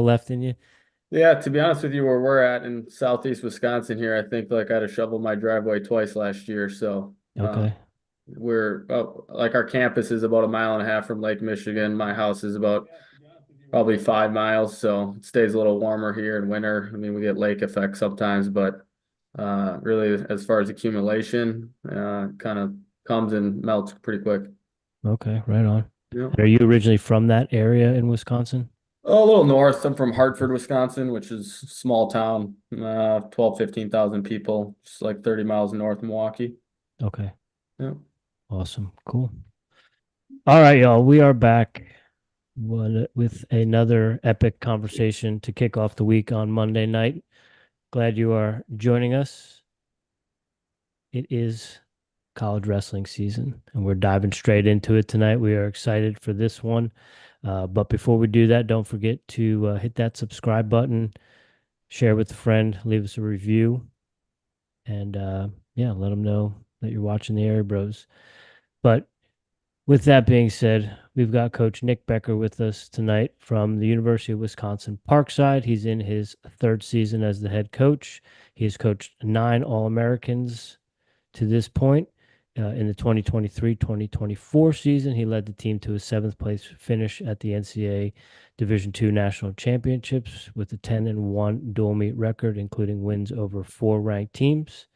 left in you? Yeah, to be honest with you, where we're at in southeast Wisconsin here, I think like I had to shovel my driveway twice last year. So Okay. we're like our campus is about a mile and a half from Lake Michigan. My house is about probably 5 miles, so it stays a little warmer here in winter. I mean, we get lake effect sometimes, but really as far as accumulation, kind of comes and melts pretty quick. Okay, right on. Yeah. And are you originally from that area in Wisconsin? Oh, a little north. I'm from Hartford, Wisconsin, which is a small town, 12, 15,000 people, just like 30 miles north of Milwaukee. Okay, Yeah. awesome. Cool. All right, y'all. We are back with another epic conversation to kick off the week on Monday night. Glad you are joining us. It is college wrestling season, and we're diving straight into it tonight. We are excited for this one. But before we do that, don't forget to hit that subscribe button, share with a friend, leave us a review, and yeah, let them know that you're watching the Airey Bros. But with that being said, we've got Coach Nick Becker with us tonight from the University of Wisconsin Parkside. He's in his third season as the head coach. He has coached 9 All-Americans to this point. In the 2023-2024 season, he led the team to a seventh place finish at the NCAA Division II National Championships with a 10-1 dual meet record, including wins over 4 ranked teams.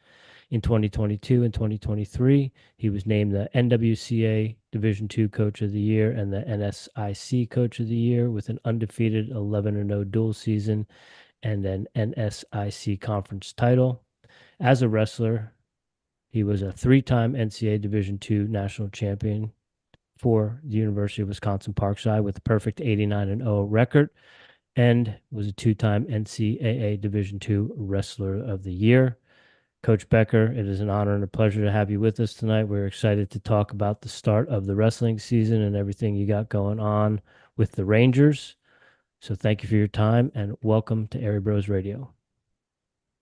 In 2022 and 2023, he was named the NWCA Division II Coach of the Year and the NSIC Coach of the Year with an undefeated 11-0 dual season and an NSIC conference title. As a wrestler, he was a 3-time NCAA Division II national champion for the University of Wisconsin Parkside with a perfect 89-0 record and was a 2-time NCAA Division II Wrestler of the Year. Coach Becker, it is an honor and a pleasure to have you with us tonight. We're excited to talk about the start of the wrestling season and everything you got going on with the Rangers. So thank you for your time and welcome to Airey Bros Radio.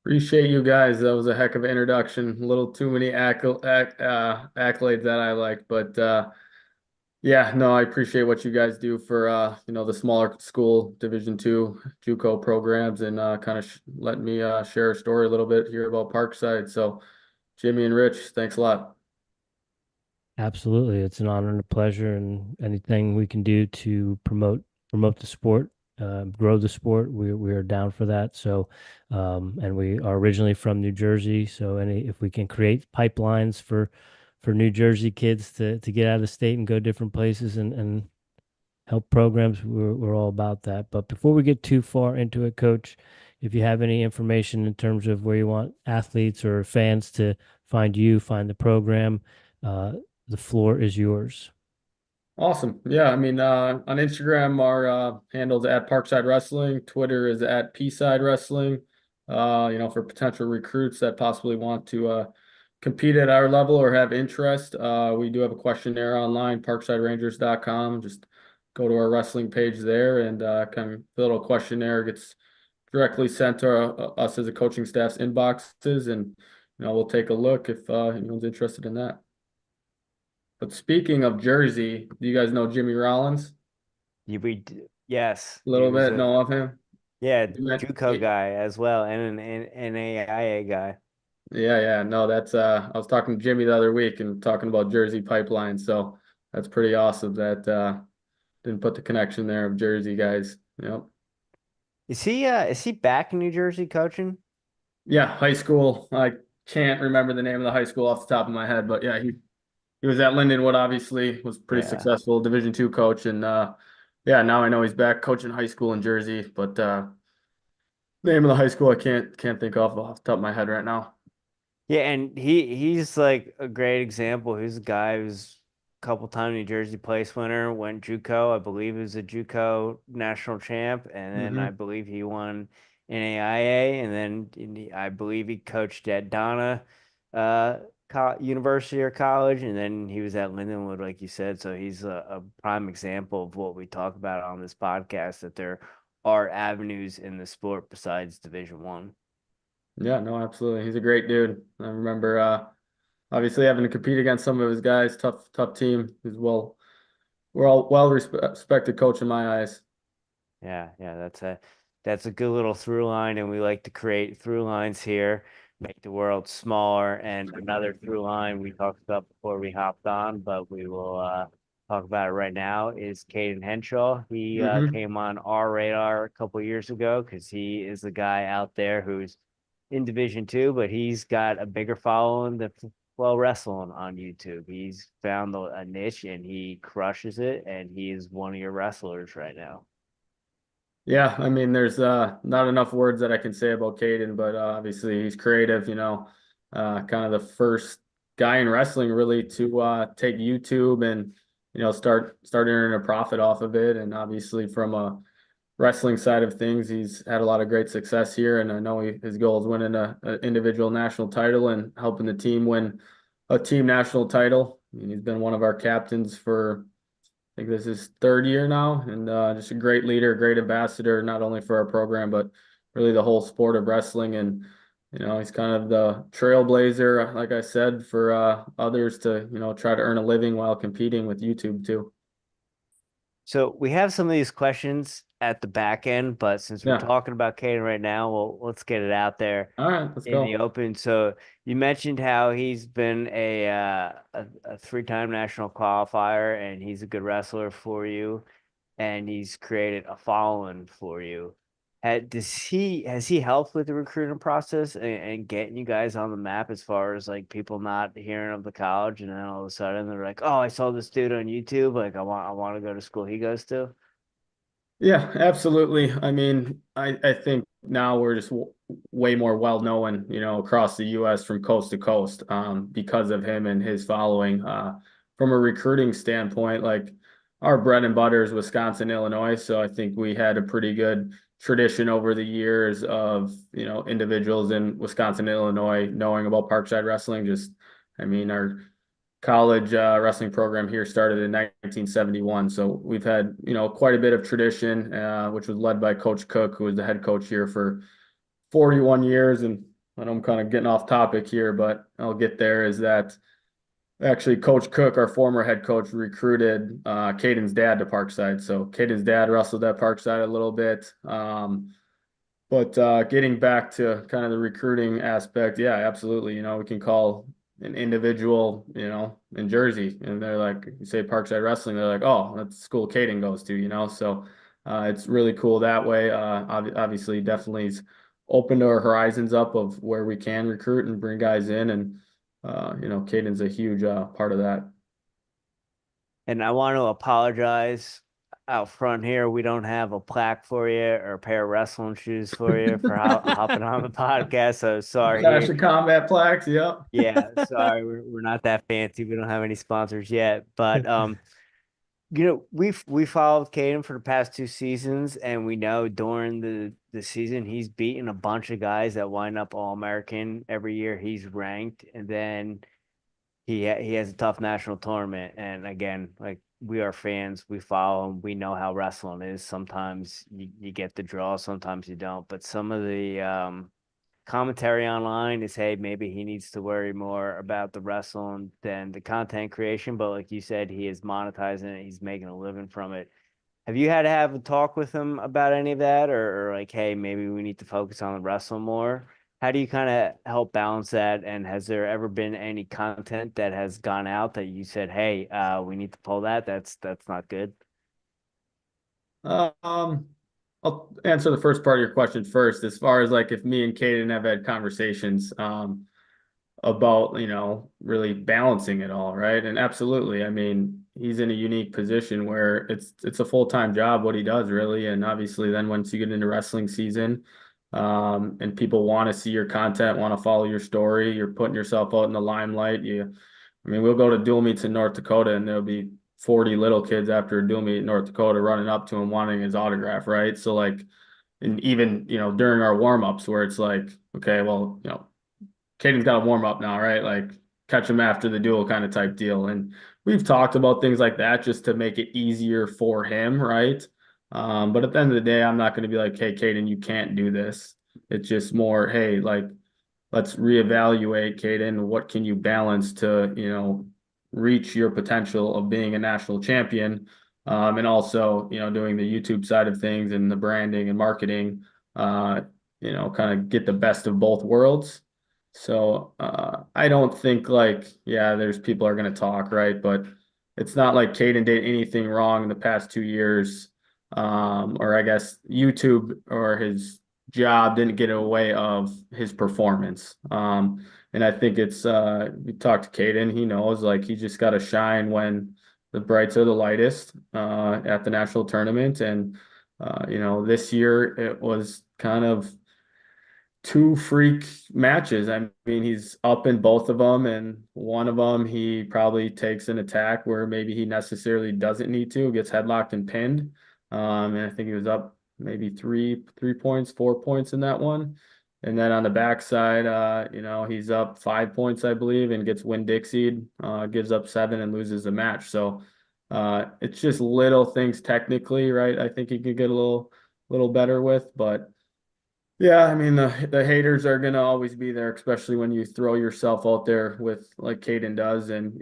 Appreciate you guys. That was a heck of an introduction. A little too many accolades that I like, but yeah, no, I appreciate what you guys do for the smaller school Division II JUCO programs and kind of letting me share a story a little bit here about Parkside. So, Jimmy and Rich, thanks a lot. Absolutely. It's an honor and a pleasure and anything we can do to promote the sport, grow the sport, we are down for that. So and we are originally from New Jersey, so any if we can create pipelines for New Jersey kids to get out of state and go different places and help programs, we're all about that. But before we get too far into it, Coach, if you have any information in terms of where you want athletes or fans to find you, find the program, uh, the floor is yours. Awesome. Yeah, I mean, on Instagram, our handle's at Parkside Wrestling. Twitter is at Side Wrestling. For potential recruits that possibly want to compete at our level or have interest, we do have a questionnaire online, parksiderangers.com. Just go to our wrestling page there and kind of fill out a questionnaire. Gets directly sent to us as a coaching staff's inboxes, and we'll take a look if anyone's interested in that. But speaking of Jersey, do you guys know Jimmy Rollins? Yes, A he little was bit, a know of him? JUCO guy as well, and an NAIA guy. Yeah. No, that's I was talking to Jimmy the other week and talking about Jersey pipeline. So that's pretty awesome that didn't put the connection there of Jersey guys. Yep. Is he back in New Jersey coaching? Yeah, high school. I can't remember the name of the high school off the top of my head, but yeah, he was at Lindenwood, obviously, was pretty Yeah. successful Division II coach, and yeah, now I know he's back coaching high school in Jersey, but name of the high school I can't think of off the top of my head right now. Yeah, and he's like a great example. He's a guy who's a couple time New Jersey place winner, went JUCO. I believe he was a JUCO national champ, and then I Hmm. believe he won NAIA, and then I believe he coached at Donna University or college, and then he was at Lindenwood, like you said. So he's a prime example of what we talk about on this podcast, that there are avenues in the sport besides Division I. Yeah, no, absolutely. He's a great dude. I remember obviously having to compete against some of his guys, tough team. He's we're all well respected coach in my eyes. Yeah, that's it. that's a good little through line, and we like to create through lines here, make the world smaller. And another through line we talked about before we hopped on, but we will talk about it right now, is Caden Henshaw. He Hmm. came on our radar a couple years ago because he is the guy out there who's in Division 2, but he's got a bigger following than wrestling on YouTube. He's found a niche and he crushes it, and he is one of your wrestlers right now. Yeah, I mean, there's not enough words that I can say about Caden, but obviously he's creative, kind of the first guy in wrestling really to take YouTube and start earning a profit off of it. And obviously from a wrestling side of things, he's had a lot of great success here. And I know his goal is winning a individual national title and helping the team win a team national title. I mean, he's been one of our captains for, I think this is third year now, and just a great leader, great ambassador, not only for our program, but really the whole sport of wrestling. And, he's kind of the trailblazer, like I said, for others to, try to earn a living while competing with YouTube too. So we have some of these questions at the back end, but since we're Yeah. talking about Caden right now, well, let's get it out there All right, let's in the go. open. So you mentioned how he's been a three-time national qualifier, and he's a good wrestler for you, and he's created a following for you. Has he helped with the recruiting process and getting you guys on the map, as far as like people not hearing of the college and then all of a sudden they're like, oh, I saw this dude on YouTube, like I want to go to school he goes to? Yeah, absolutely. I mean, I think now we're just way more well known, across the U.S. from coast to coast, because of him and his following. From a recruiting standpoint, like our bread and butter is Wisconsin, Illinois. So I think we had a pretty good tradition over the years of, individuals in Wisconsin, Illinois knowing about Parkside Wrestling. I mean, our college wrestling program here started in 1971. So we've had, quite a bit of tradition, which was led by Coach Cook, who was the head coach here for 41 years. And I know I'm kind of getting off topic here, but I'll get there, is that actually Coach Cook, our former head coach, recruited Caden's dad to Parkside. So Caden's dad wrestled at Parkside a little bit. But getting back to kind of the recruiting aspect, yeah, absolutely. We can call an individual, in Jersey, and they're like, you say Parkside Wrestling, they're like, oh, that's the school Caden goes to. So it's really cool that way. Obviously, definitely is opened our horizons up of where we can recruit and bring guys in, and Caden's a huge part of that. And I want to apologize out front here. We don't have a plaque for you or a pair of wrestling shoes for you for hopping on the podcast. So sorry Clash here. of Combat plaques, yep. Yeah, sorry, we're not that fancy. We don't have any sponsors yet, but we followed Caden for the past 2 seasons, and we know during the season he's beaten a bunch of guys that wind up All-American every year. He's ranked, and then he has a tough national tournament. And again, like, we are fans, we follow him, we know how wrestling is. Sometimes you get the draw, sometimes you don't. But some of the commentary online is, hey, maybe he needs to worry more about the wrestling than the content creation. But like you said, he is monetizing it, he's making a living from it. Have you had to have a talk with him about any of that, or like, hey, maybe we need to focus on the wrestling more? How do you kind of help balance that? And has there ever been any content that has gone out that you said, hey, we need to pull that? That's not good. Um, I'll answer the first part of your question first. As far as like if me and Kaden have had conversations about, really balancing it all, right? And absolutely, I mean, he's in a unique position where it's a full-time job what he does, really. And obviously then once you get into wrestling season, and people want to see your content, want to follow your story, you're putting yourself out in the limelight. I mean, we'll go to dual meets in North Dakota and there'll be 40 little kids after a dual meet in North Dakota running up to him wanting his autograph, right? So like, and even, during our warm-ups where it's like, okay, well, Caden's got to warm up now, right? Like catch him after the duel kind of type deal. And we've talked about things like that just to make it easier for him, right? But at the end of the day, I'm not going to be like, hey, Caden, you can't do this. It's just more, hey, like, let's reevaluate, Caden. What can you balance to, reach your potential of being a national champion, And also, doing the YouTube side of things and the branding and marketing, kind of get the best of both worlds. So I don't think there's people are going to talk, right? But it's not like Caden did anything wrong in the past 2 years. Or I guess YouTube or his job didn't get in the way of his performance. And I think we talked to Caden, he knows he just got to shine when the brights are the lightest at the national tournament. And, this year it was kind of two freak matches. I mean, he's up in both of them, and one of them he probably takes an attack where maybe he necessarily doesn't need to, gets headlocked and pinned. And I think he was up maybe 3 points, 4 points in that one. And then on the backside, he's up 5 points, I believe, and gets Winn-Dixied, gives up 7 and loses the match. So it's just little things technically, right? I think he could get a little better with, but yeah, I mean the haters are gonna always be there, especially when you throw yourself out there with like Caden does, and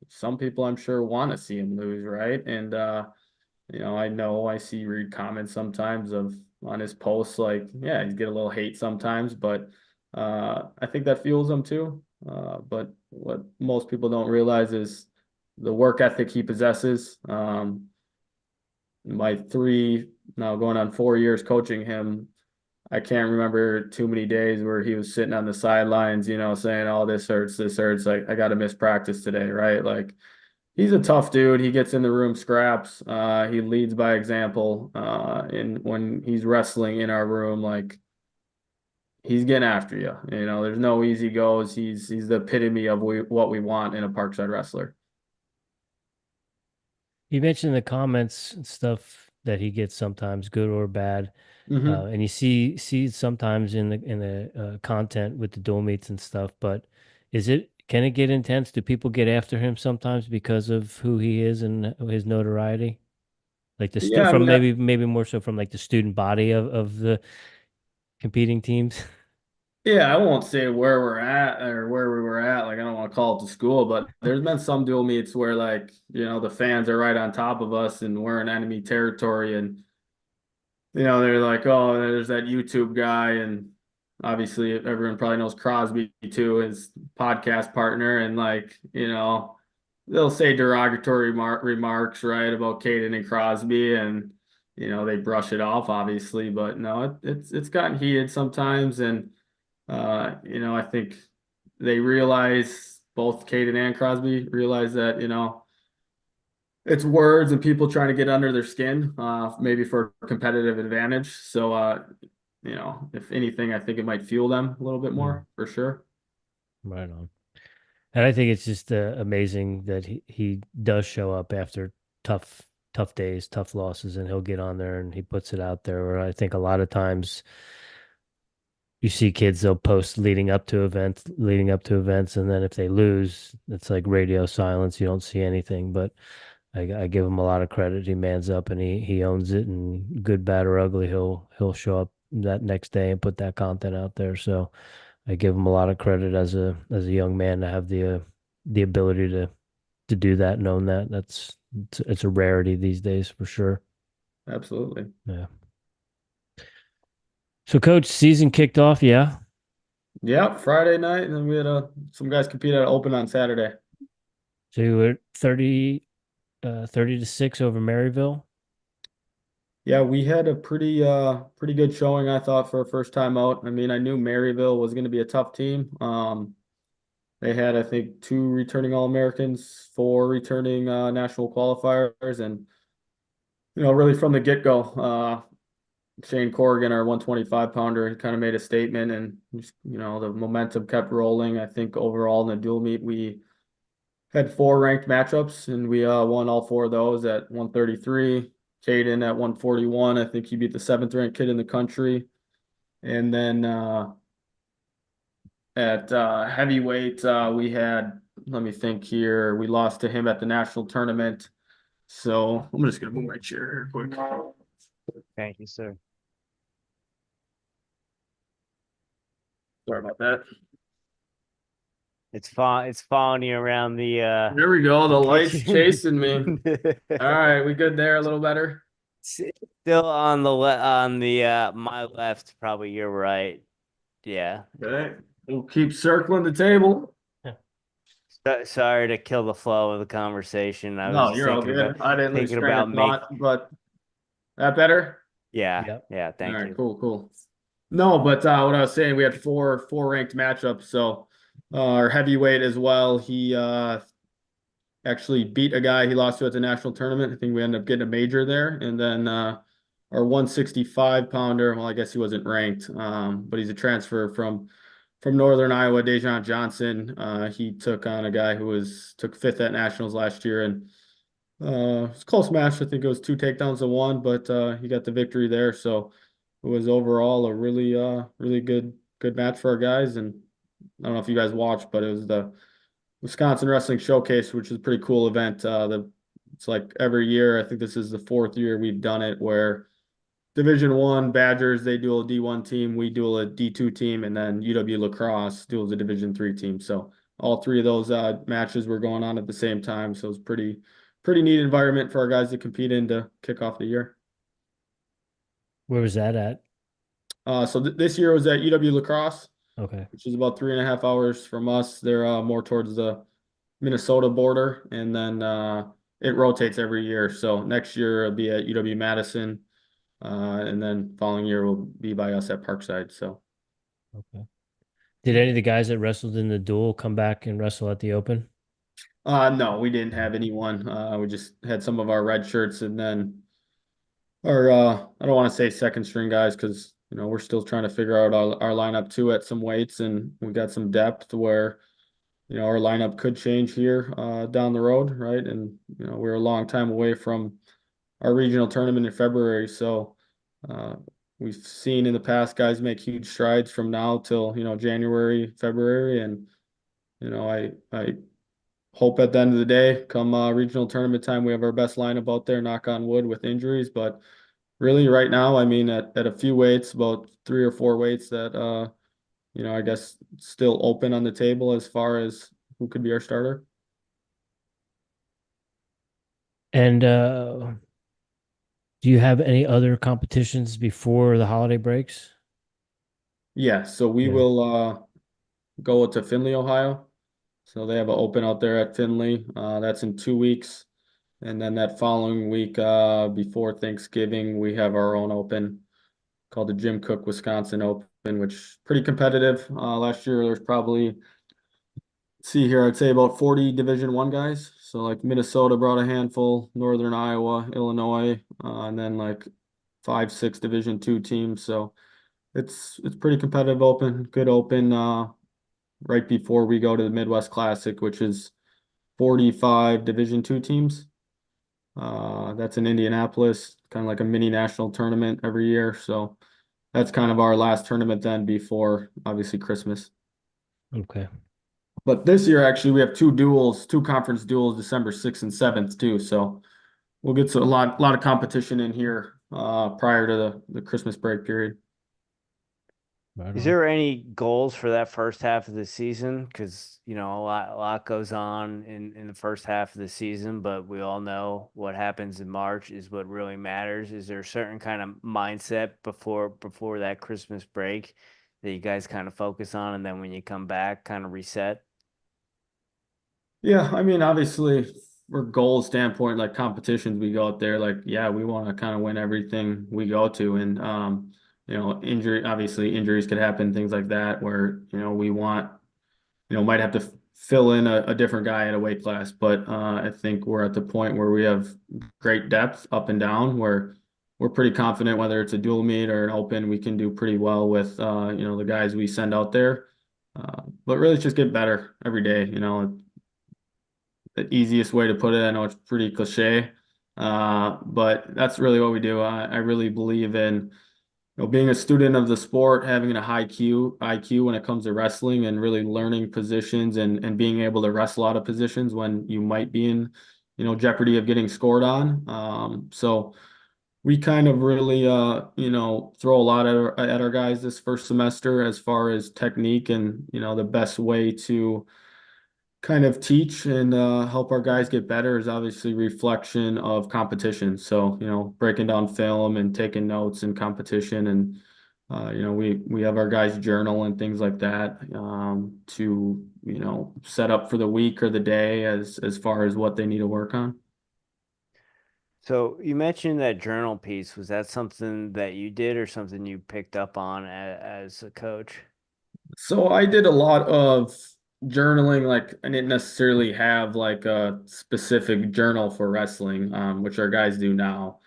some people I'm sure want to see him lose, right? And I know I see read comments sometimes of on his posts yeah, he's get a little hate sometimes, but I think that fuels him too. But what most people don't realize is the work ethic he possesses. My now going on 4 years coaching him, I can't remember too many days where he was sitting on the sidelines, saying, "Oh, this hurts, this hurts. Like I got to miss practice today," right? Like he's a tough dude. He gets in the room scraps. He leads by example. And when he's wrestling in our room, he's getting after you. There's no easy goes. He's the epitome of what we want in a Parkside wrestler. You mentioned the comments and stuff that he gets sometimes, good or bad. Mm-hmm. And you see it sometimes in the content with the dual meets and stuff, but can it get intense? Do people get after him sometimes because of who he is and his notoriety? Like Yeah, I from mean, maybe more so from like the student body of the competing teams. yeah, I won't say where we're at or where we were at. Like, I don't want to call it the school, but there's been some dual meets where, the fans are right on top of us and we're in enemy territory. And, they're like, oh, there's that YouTube guy. And obviously, everyone probably knows Crosby too, his podcast partner. And, they'll say derogatory remarks, right, about Caden and Crosby. And, they brush it off, obviously. But no, it's gotten heated sometimes. And, I think they realize both Caden and Crosby realize that, it's words and people trying to get under their skin, maybe for competitive advantage. So, if anything, I think it might fuel them a little bit more for sure. Right on. And I think it's just amazing that he does show up after tough tough days, tough losses, and he'll get on there and he puts it out there. Where I think a lot of times you see kids, they'll post leading up to events, and then if they lose, it's like radio silence. You don't see anything. But I give him a lot of credit. He mans up and he owns it, and good, bad, or ugly, he'll show up that next day and put that content out there. So I give him a lot of credit as a young man to have the ability to do that and own that. It's a rarity these days for sure. Absolutely. Yeah. So, coach, season kicked off. Yeah. Yeah, Friday night, and then we had some guys compete at Open on Saturday. So you were 30-6 over Maryville. Yeah, we had a pretty good showing, I thought, for a first time out. I mean, I knew Maryville was going to be a tough team. They had, I think, 2 returning All-Americans, 4 returning national qualifiers, and really from the get-go, Shane Corrigan, our 125-pounder, he kind of made a statement, and just, the momentum kept rolling. I think overall in the dual meet, we had 4 ranked matchups, and we won all 4 of those at 133. Caden at 141. I think he beat the 7th-ranked kid in the country. And then at heavyweight, we had, let me think here, we lost to him at the national tournament. So I'm just gonna move my chair here quick. Thank you, sir. Sorry about that. It's following you around the There we go. The light's kitchen. chasing me. All right, we good there? A little better. Still on the my left, probably your right. Yeah. Okay. We'll keep circling the table. Sorry to kill the flow of the conversation. I was No, just you're all good. I didn't lose thinking train about of thought, but that better? yeah, Yep. yeah, All thank right, you. cool. No, but what I was saying, we had four ranked matchups. So our heavyweight as well. He actually beat a guy he lost to at the national tournament. I think we ended up getting a major there. And then our 165 pounder, well, I guess he wasn't ranked, but he's a transfer from Northern Iowa, Dejan Johnson. He took on a guy who took fifth at nationals last year, and it's a close match. I think it was 2 takedowns to 1, but he got the victory there. So it was overall a really good match for our guys. And I don't know if you guys watched, but it was the Wisconsin Wrestling Showcase, which is a pretty cool event. It's like every year. I think this is the 4th year we've done it, where Division One Badgers, they duel a D1 team, we duel a D2 team, and then UW Lacrosse duels a Division 3 team. So all 3 of those matches were going on at the same time. So it was pretty neat environment for our guys to compete in to kick off the year. Where was that at? So this year was at UW Lacrosse, Okay. which is about 3.5 hours from us. They're more towards the Minnesota border, and then it rotates every year. So next year it'll be at UW Madison, and then following year will be by us at Parkside. So Okay. Did any of the guys that wrestled in the duel come back and wrestle at the open? no, we didn't have anyone. We just had some of our red shirts, and then our I don't want to say second string guys, because we're still trying to figure out our lineup too at some weights, and we got some depth where our lineup could change here down the road, right? And we're a long time away from our regional tournament in February, so we've seen in the past guys make huge strides from now till January, February, and I hope at the end of the day, come regional tournament time, we have our best lineup out there, knock on wood, with injuries. But really right now, I mean, at a few weights, about 3 or 4 weights that I guess still open on the table as far as who could be our starter. And do you have any other competitions before the holiday breaks? Yeah, so we Yeah. will go to Findlay, Ohio. So they have an open out there at Findlay. That's in 2 weeks. And then that following week, before Thanksgiving, we have our own open called the Jim Cook Wisconsin Open, which is pretty competitive. Last year there's probably, see here, I'd say about 40 Division One guys. So like Minnesota brought a handful, Northern Iowa, Illinois, and then like 5, 6 Division Two teams. So it's pretty competitive open, good open. Right before we go to the Midwest Classic, which is 45 Division Two teams. That's in Indianapolis, kind of like a mini national tournament every year. So that's kind of our last tournament then before obviously Christmas. Okay. But this year, actually, we have 2 conference duels, December 6th and 7th too. So we'll get to a lot of competition in here prior to the Christmas break period. Right Is on. there any goals for that first half of the season? Because a lot goes on in the first half of the season, but we all know what happens in March is what really matters. Is there a certain kind of mindset before that Christmas break that you guys kind of focus on, and then when you come back, kind of reset? Yeah, I mean, obviously, for goal standpoint, like competitions, we go out there, like, yeah, we want to kind of win everything we go to. And, obviously, injuries could happen, things like that, where, we want, might have to fill in a different guy at a weight class. But I think we're at the point where we have great depth up and down, where we're pretty confident whether it's a dual meet or an open, we can do pretty well with, the guys we send out there. But really, it's just get better every day, the easiest way to put it. I know it's pretty cliche, but that's really what we do. I really believe in being a student of the sport, having a high IQ when it comes to wrestling, and really learning positions and being able to wrestle out of positions when you might be in jeopardy of getting scored on. So we kind of really throw a lot at our guys this first semester as far as technique and the best way to kind of teach and help our guys get better is obviously reflection of competition. So, breaking down film and taking notes in competition and we have our guys journal and things like that to, set up for the week or the day as far as what they need to work on. So you mentioned that journal piece. Was that something that you did or something you picked up on as a coach? So I did a lot of journaling. Like I didn't necessarily have like a specific journal for wrestling, which our guys do now.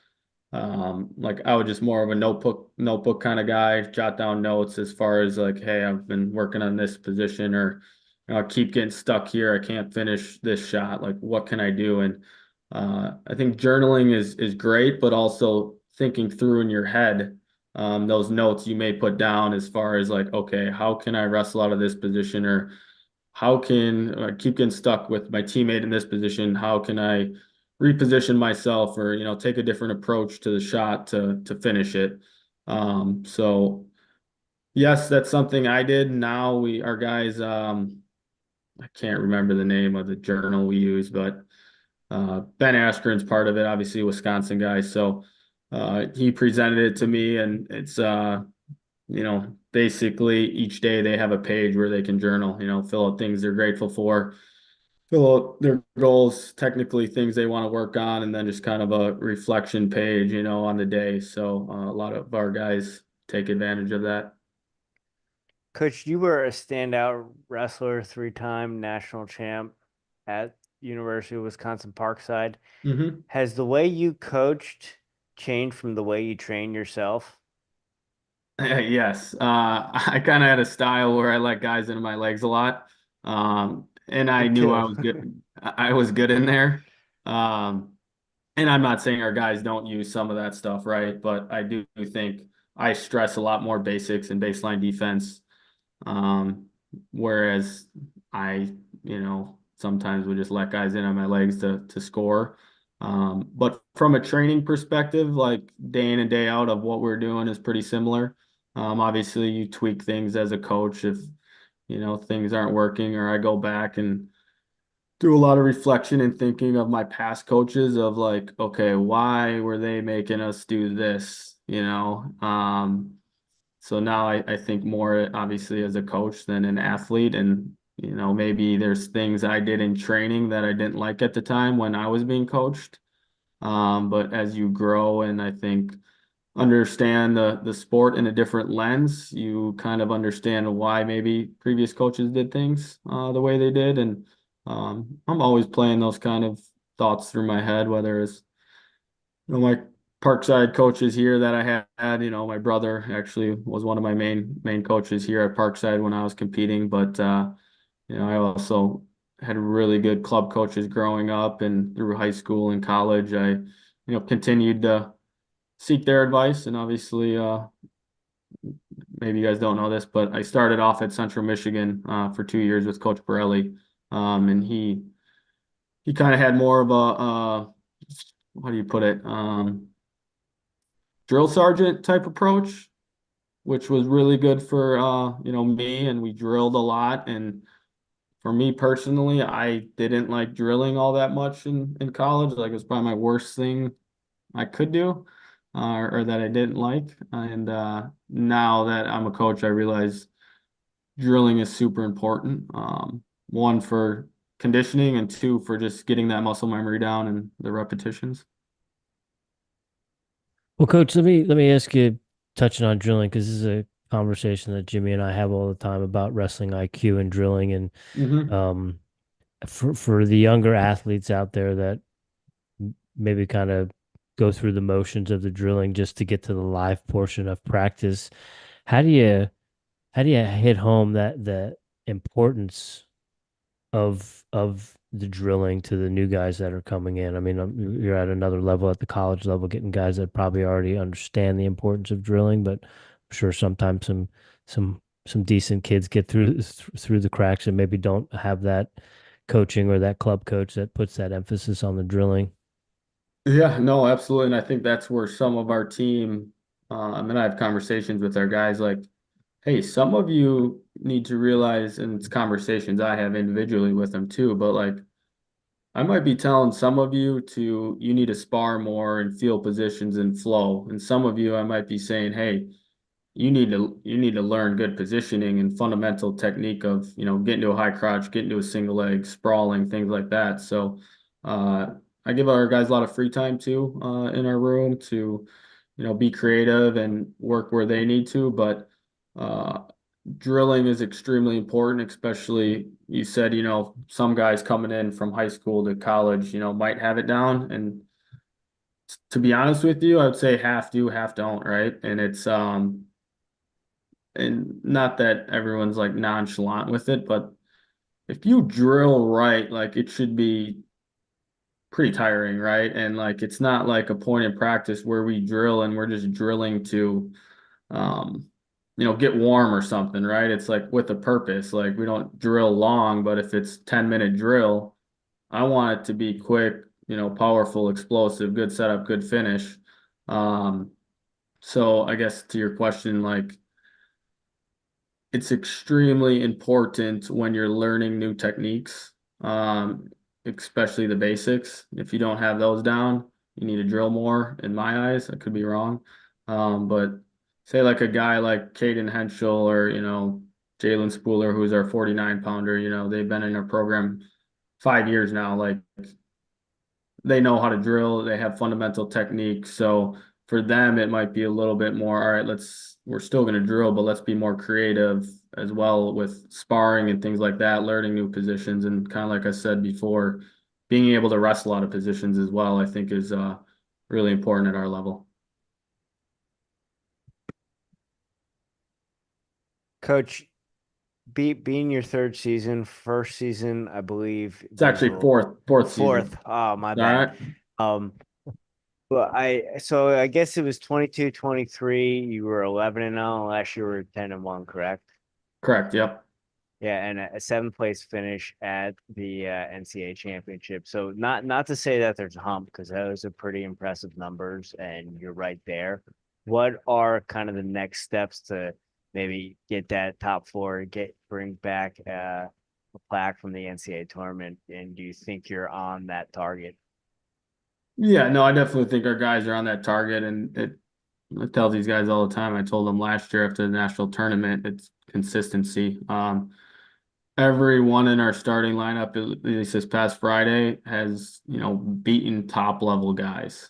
Like I was just more of a notebook kind of guy, jot down notes as far as like, hey, I've been working on this position or I keep getting stuck here. I can't finish this shot. Like what can I do? And I think journaling is great, but also thinking through in your head those notes you may put down as far as like, okay, how can I wrestle out of this position or how can I keep getting stuck with my teammate in this position? How can I reposition myself or, take a different approach to the shot to finish it? So yes, that's something I did. Now our guys, I can't remember the name of the journal we use, but Ben Askren's part of it, obviously a Wisconsin guy. So he presented it to me and it's basically each day they have a page where they can journal, fill out things they're grateful for, fill out their goals, technically things they want to work on, and then just kind of a reflection page, on the day. So a lot of our guys take advantage of that. Coach, you were a standout wrestler, three-time national champ at University of Wisconsin Parkside. Hmm. Has the way you coached changed from the way you train yourself? Yes. I kind of had a style where I let guys into my legs a lot. And I Me knew I too. was good. I was good in there. Um, And I'm not saying our guys don't use some of that stuff, right? But I do think I stress a lot more basics and baseline defense. Um, Whereas I, sometimes would just let guys in on my legs to score. But from a training perspective, like day in and day out of what we're doing is pretty similar. Obviously you tweak things as a coach if, things aren't working or I go back and do a lot of reflection and thinking of my past coaches of like, okay, why were they making us do this? So now I think more obviously as a coach than an athlete. And, maybe there's things I did in training that I didn't like at the time when I was being coached. But as you grow and I think understand the sport in a different lens, you kind of understand why maybe previous coaches did things the way they did. And I'm always playing those kind of thoughts through my head, whether it's my Parkside coaches here that I had, my brother actually was one of my main coaches here at Parkside when I was competing, but I also had really good club coaches growing up and through high school and college. I, continued to seek their advice and obviously maybe you guys don't know this, but I started off at Central Michigan for 2 years with Coach Borelli. And he kind of had more of a how do you put it? Drill sergeant type approach, which was really good for me and we drilled a lot. And for me personally, I didn't like drilling all that much in college. Like it was probably my worst thing I could do or that I didn't like. And now that I'm a coach, I realize drilling is super important. One for conditioning and two for just getting that muscle memory down and the repetitions. Well, coach, let me ask you, touching on drilling, because this is a conversation that Jimmy and I have all the time about wrestling IQ and drilling, and Hmm. um, for the younger athletes out there that maybe kind of go through the motions of the drilling just to get to the live portion of practice, how do you hit home that the importance of the drilling to the new guys that are coming in? I mean, you're at another level at the college level, getting guys that probably already understand the importance of drilling, but I'm sure sometimes some decent kids get through the cracks and maybe don't have that coaching or that club coach that puts that emphasis on the drilling. Yeah, no, absolutely. And I think that's where some of our team, and I have conversations with our guys like, Hey, some of you need to realize, and it's conversations I have individually with them too, but like I might be telling some of you you need to spar more and feel positions and flow. And some of you I might be saying, hey, you need to learn good positioning and fundamental technique of, getting to a high crotch, getting to a single leg, sprawling, things like that. So I give our guys a lot of free time too, in our room to, be creative and work where they need to, but uh drilling is extremely important, especially you said, some guys coming in from high school to college, might have it down. And to be honest with you, I would say half do, half don't, right? And it's and not that everyone's like nonchalant with it, but if you drill right, like it should be pretty tiring, right? And like it's not like a point in practice where we drill and we're just drilling to um get warm or something, right? It's like with a purpose. Like we don't drill long, but if it's 10-minute drill, I want it to be quick, powerful, explosive, good setup, good finish. Um, so I guess to your question, like it's extremely important when you're learning new techniques, especially the basics. If you don't have those down, you need to drill more, in my eyes. I could be wrong. But say like a guy like Caden Henschel or, Jalen Spooler, who's our 49 pounder, they've been in our program 5 years now. Like they know how to drill, they have fundamental technique. So for them, it might be a little bit more, all right, we're still going to drill, but let's be more creative as well with sparring and things like that, learning new positions. And kind of like I said before, being able to wrestle out of positions as well, I think is really important at our level. Coach, being your third season, first season, I believe It's actually fourth season. fourth. Oh, my All bad. right. Well, I guess it was 22, 23. You were 11-0. Last year we were 10-1, correct? Correct. Yep. Yeah, and a seventh place finish at the NCAA championship. So not to say that there's a hump, because those are pretty impressive numbers, and you're right there. What are kind of the next steps to maybe get that top four, bring back a plaque from the NCAA tournament? And do you think you're on that target? Yeah, no, I definitely think our guys are on that target, and I tell these guys all the time. I told them last year after the national tournament, it's consistency. Everyone in our starting lineup, at least this past Friday, has, beaten top level guys.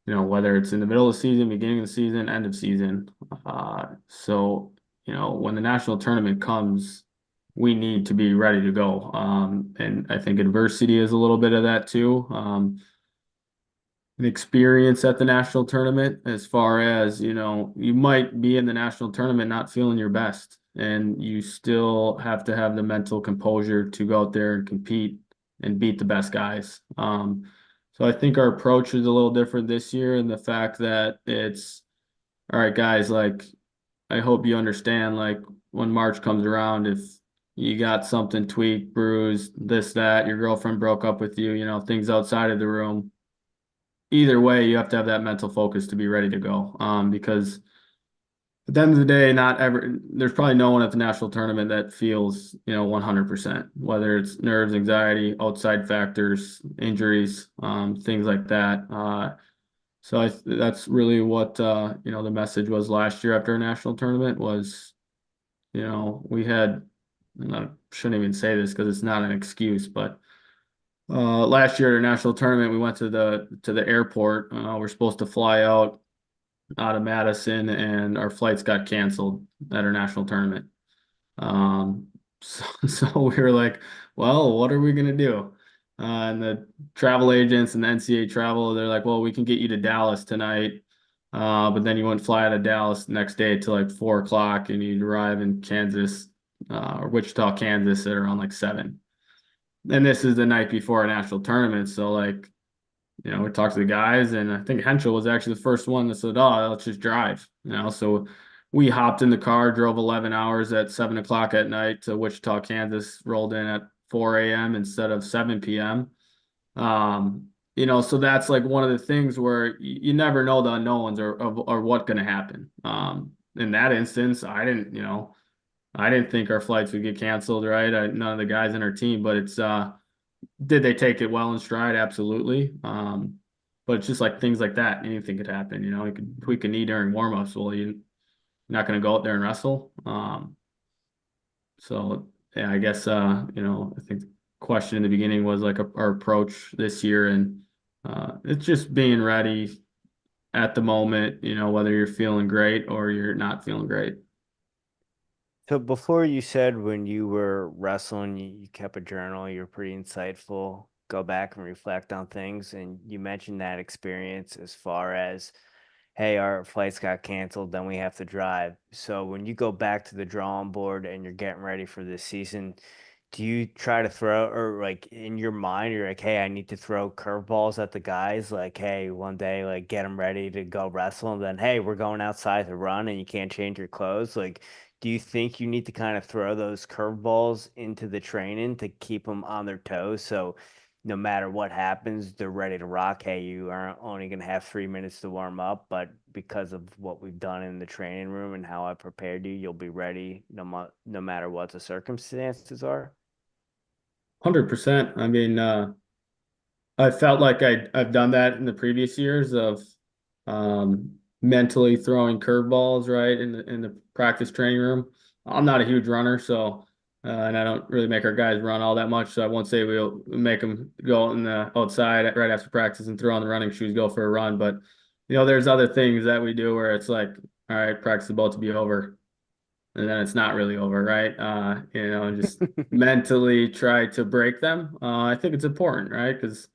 Whether it's in the middle of the season, beginning of the season, end of season. So, when the national tournament comes, we need to be ready to go. And I think adversity is a little bit of that too. An experience at the national tournament as far as, you might be in the national tournament not feeling your best, and you still have to have the mental composure to go out there and compete and beat the best guys. So I think our approach is a little different this year in the fact that it's, all right, guys, like I hope you understand, like when March comes around, if you got something tweaked, bruised, this, that, your girlfriend broke up with you, things outside of the room, either way, you have to have that mental focus to be ready to go. Because at the end of the day, there's probably no one at the national tournament that feels, 100%, whether it's nerves, anxiety, outside factors, injuries, things like that. So that's really what, the message was last year after a national tournament was, we had, I shouldn't even say this because it's not an excuse, but last year at our national tournament, we went to the airport. We're supposed to fly out of Madison, and our flights got canceled at our national tournament. So we were like, well, what are we gonna do? And the travel agents and the NCAA travel, they're like, well, we can get you to Dallas tonight, but then you wouldn't fly out of Dallas the next day till like 4 o'clock, and you'd arrive in Kansas, or Wichita, Kansas at around like 7. And this is the night before a national tournament, so like, we talked to the guys, and I think Henschel was actually the first one that said, "Oh, let's just drive." So we hopped in the car, drove 11 hours at 7 o'clock at night to Wichita, Kansas, rolled in at 4 a.m. instead of 7 p.m. So that's like one of the things where you never know the unknowns or what going to happen. in that instance, I didn't think our flights would get canceled, right? None of the guys in our team, but it's did they take it well in stride? Absolutely. But it's just like things like that. Anything could happen. You could tweak a knee during warmups. Well, you're not going to go out there and wrestle. So yeah, I guess I think the question in the beginning was like our approach this year, and it's just being ready at the moment. Whether you're feeling great or you're not feeling great. So before you said when you were wrestling, you kept a journal, you're pretty insightful, go back and reflect on things. And you mentioned that experience as far as, hey, our flights got canceled, then we have to drive. So when you go back to the drawing board and you're getting ready for this season, do you try to throw, or like in your mind, you're like, hey, I need to throw curveballs at the guys, like, hey, one day, like, get them ready to go wrestle, and then, hey, we're going outside to run and you can't change your clothes. Like, do you think you need to kind of throw those curveballs into the training to keep them on their toes? So no matter what happens, they're ready to rock. Hey, you are only going to have 3 minutes to warm up, but because of what we've done in the training room and how I prepared you, you'll be ready no matter what the circumstances are. 100%. I mean, I felt like I've done that in the previous years of mentally throwing curveballs right in the practice training room. I'm not a huge runner, so and I don't really make our guys run all that much. So I won't say we'll make them go in the outside right after practice and throw on the running shoes, go for a run. But there's other things that we do where it's like, all right, practice is about to be over, and then it's not really over, right? Just mentally try to break them. I think it's important, right? Because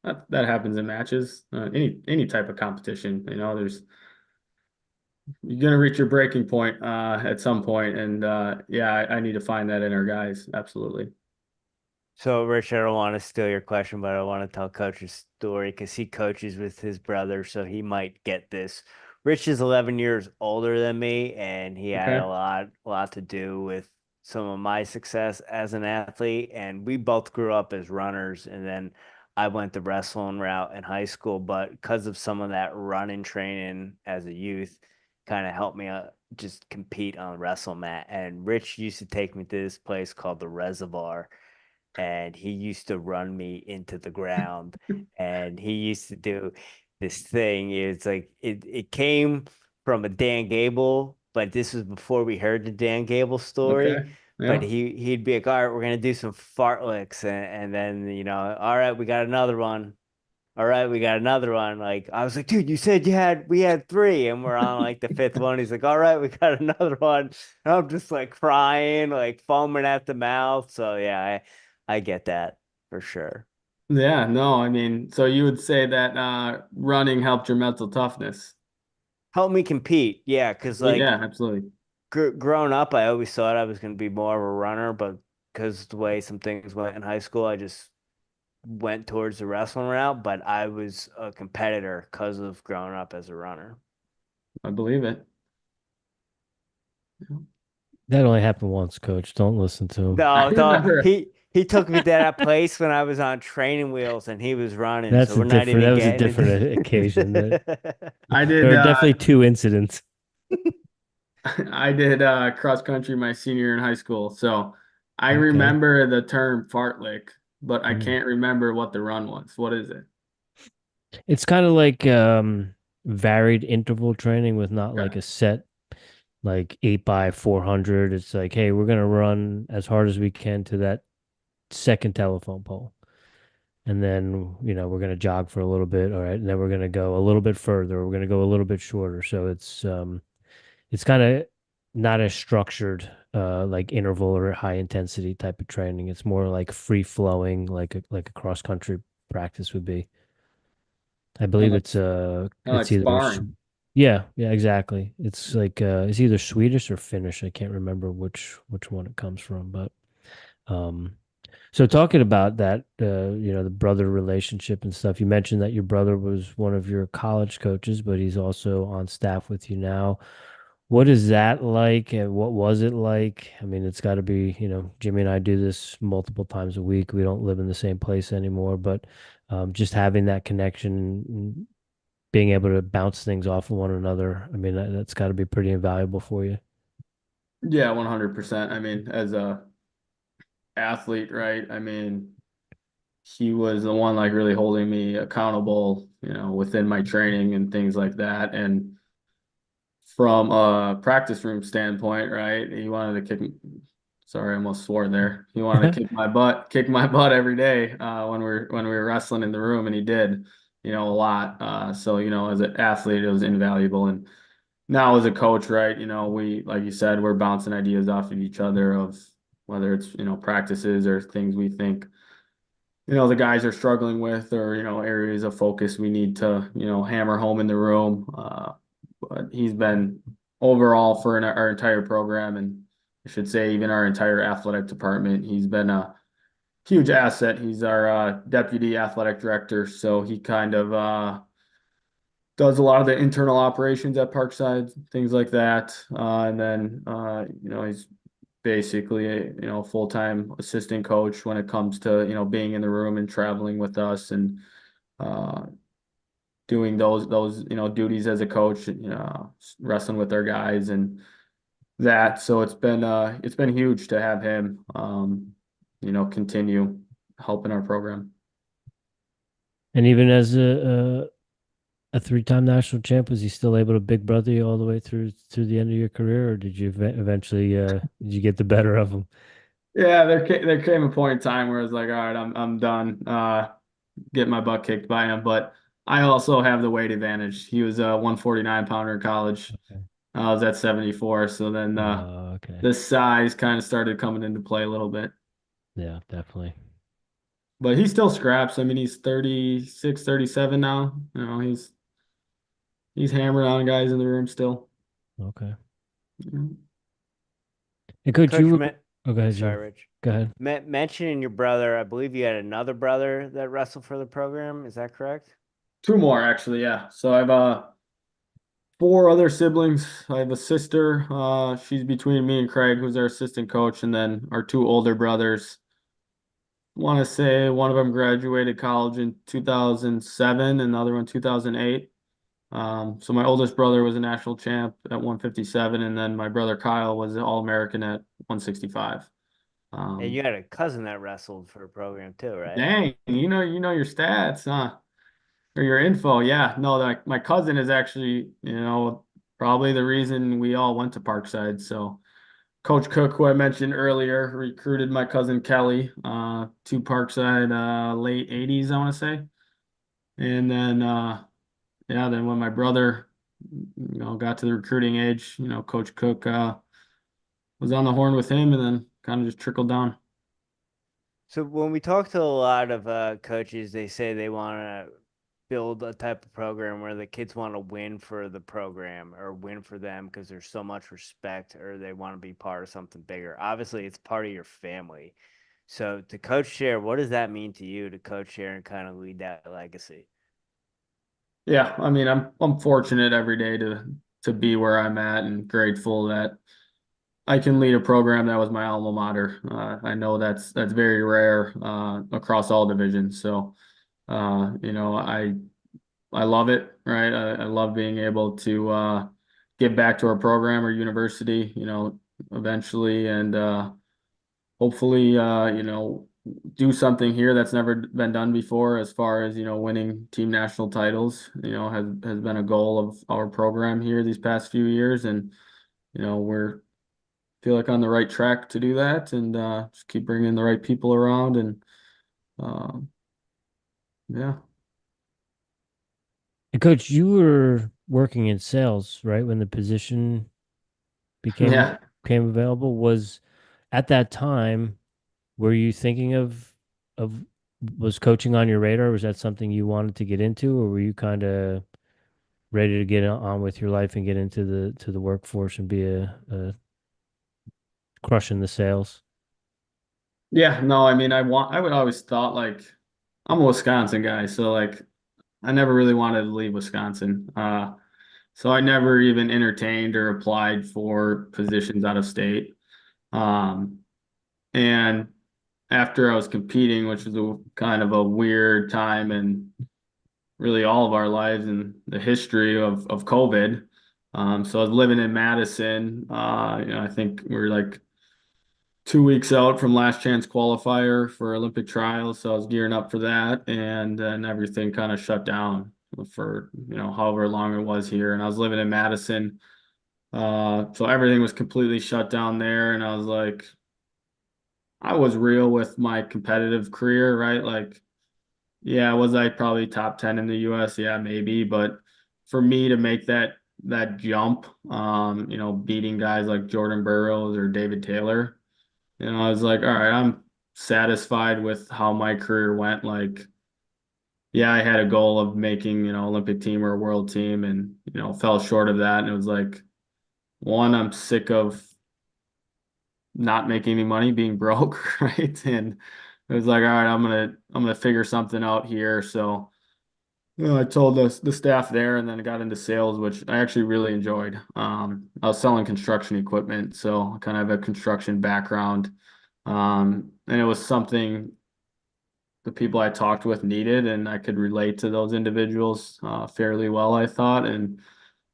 that happens in matches, any type of competition. You're gonna reach your breaking point at some point, and yeah, I need to find that in our guys. Absolutely. So, Rich, I don't want to steal your question, but I want to tell Coach's story because he coaches with his brother, so he might get this. Rich is 11 years older than me, and he had Okay. a lot to do with some of my success as an athlete. And we both grew up as runners, and then I went the wrestling route in high school. But because of some of that running training as a youth, kind of helped me just compete on the wrestle mat. And Rich used to take me to this place called the Reservoir, and he used to run me into the ground, and he used to do this thing. It's like it came from a Dan Gable, but this was before we heard the Dan Gable story. Okay. But Yeah. he'd be like, all right, we're gonna do some fartleks, and then all right, we got another one. All right, we got another one. Like, I was like, dude, you said we had three, and we're on like the fifth one. He's like, all right, we got another one. And I'm just like crying, like foaming at the mouth. So yeah, I get that for sure. Yeah. No, I mean, so you would say that running helped your mental toughness. Help me compete. Yeah, because like Yeah, absolutely. growing up, I always thought I was going to be more of a runner, but because the way some things went in high school, I just went towards the wrestling route. But I was a competitor because of growing up as a runner. I believe it. That only happened once, coach. Don't listen to him. I No, though remember. he took me to that place when I was on training wheels and he was running, so That's a we're not different even that was a getting different into occasion. That I there did. are definitely two incidents. I did cross country my senior year in high school, so I Okay. remember the term fartlek, but I Mm. can't remember what the run was. What is it? It's kind of like varied interval training with not like Okay. a set like 8 by 400. It's like, hey, we're gonna run as hard as we can to that second telephone pole. And then, we're gonna jog for a little bit, all right, and then we're gonna go a little bit further, we're gonna go a little bit shorter. So it's kind of not as structured like interval or high intensity type of training. It's more like free flowing, like a cross country practice would be. I Kind believe of like kind of like it's either sparring. yeah, exactly. It's like it's either Swedish or Finnish. I can't remember which one it comes from, but um so talking about that, the brother relationship and stuff, you mentioned that your brother was one of your college coaches, but he's also on staff with you now. What is that like? And what was it like? I mean, it's got to be, Jimmy and I do this multiple times a week. We don't live in the same place anymore, but just having that connection, and being able to bounce things off of one another. I mean, that's got to be pretty invaluable for you. Yeah, 100%. I mean, as a athlete, right? I mean, he was the one like really holding me accountable, within my training and things like that. And from a practice room standpoint, right? He wanted to kick. Sorry, I almost swore there. He wanted to kick my butt every day when we were wrestling in the room, and he did, a lot. So as an athlete, it was invaluable. And now as a coach, right? We, like you said, we're bouncing ideas off of each other of whether it's practices or things we think the guys are struggling with, or areas of focus we need to hammer home in the room. But he's been overall for our entire program, and I should say even our entire athletic department, he's been a huge asset. He's our deputy athletic director, so he kind of does a lot of the internal operations at Parkside, things like that. And then he's basically a full-time assistant coach when it comes to being in the room and traveling with us, and uh, doing those duties as a coach, wrestling with our guys and that. So it's been huge to have him continue helping our program. And even as a three-time national champ, was he still able to big brother you all the way through the end of your career, or did you eventually did you get the better of him? Yeah, there came a point in time where I was like, all right, I'm done getting my butt kicked by him. But I also have the weight advantage. He was a 149 pounder in college. Okay. I was at 74, so then Okay. the size kind of started coming into play a little bit. Yeah, definitely. But he still scraps. I mean, he's 36, 37 now. He's hammering on guys in the room still. Okay. Yeah. Hey, coach, Coach, you oh, go ahead, sorry, Jim. Rich. Go ahead. Mentioning your brother, I believe you had another brother that wrestled for the program. Is that correct? Two more actually, yeah. So I have four other siblings. I have a sister. She's between me and Craig, who's our assistant coach, and then our two older brothers. Want to say one of them graduated college in 2007, and the other one 2008. So my oldest brother was a national champ at 157, and then my brother Kyle was an All-American at 165. And Um, you had a cousin that wrestled for a program too, right? Dang, you know your stats, huh? Or your info. Yeah, no, my cousin is actually, probably the reason we all went to Parkside. So Coach Cook, who I mentioned earlier, recruited my cousin Kelly to Parkside late 80s, I want to say. And then yeah, then when my brother, got to the recruiting age, Coach Cook was on the horn with him, and then kind of just trickled down. So when we talk to a lot of coaches, they say they want to build a type of program where the kids want to win for the program or win for them because there's so much respect, or they want to be part of something bigger. Obviously, it's part of your family. So to coach there, what does that mean to you to coach there and kind of lead that legacy? Yeah, I mean, I'm fortunate every day to be where I'm at, and grateful that I can lead a program that was my alma mater. I know that's very rare across all divisions. So, I love it, right? I love being able to give back to our program or university, eventually, and hopefully, do something here that's never been done before, as far as, winning team national titles, has been a goal of our program here these past few years. And, we're feel like on the right track to do that, and just keep bringing the right people around. And um, yeah. And coach, you were working in sales, right? When the position became Yeah. became available, was at that time, were you thinking of was coaching on your radar? Was that something you wanted to get into, or were you kind of ready to get on with your life and get into the workforce and be a crushing the sales? Yeah, no, I mean, I would always thought like I'm a Wisconsin guy, so like I never really wanted to leave Wisconsin. So I never even entertained or applied for positions out of state. Um, and after I was competing, which was a kind of a weird time in really all of our lives in the history of COVID. So I was living in Madison. I think we're like 2 weeks out from last chance qualifier for Olympic trials. So I was gearing up for that, and then everything kind of shut down for, however long it was here. And I was living in Madison. So everything was completely shut down there. And I was like, I was real with my competitive career, right? Like, yeah, was I probably top 10 in the US? Yeah, maybe. But for me to make that jump, beating guys like Jordan Burroughs or David Taylor, I was like, all right, I'm satisfied with how my career went. Like, yeah, I had a goal of making, Olympic team or a world team and, fell short of that. And it was like, one, I'm sick of not making any money, being broke, right? And it was like, all right, I'm gonna figure something out here. So, I told the staff there, and then I got into sales, which I actually really enjoyed. I was selling construction equipment, so I kind of have a construction background. And it was something the people I talked with needed, and I could relate to those individuals fairly well, I thought. And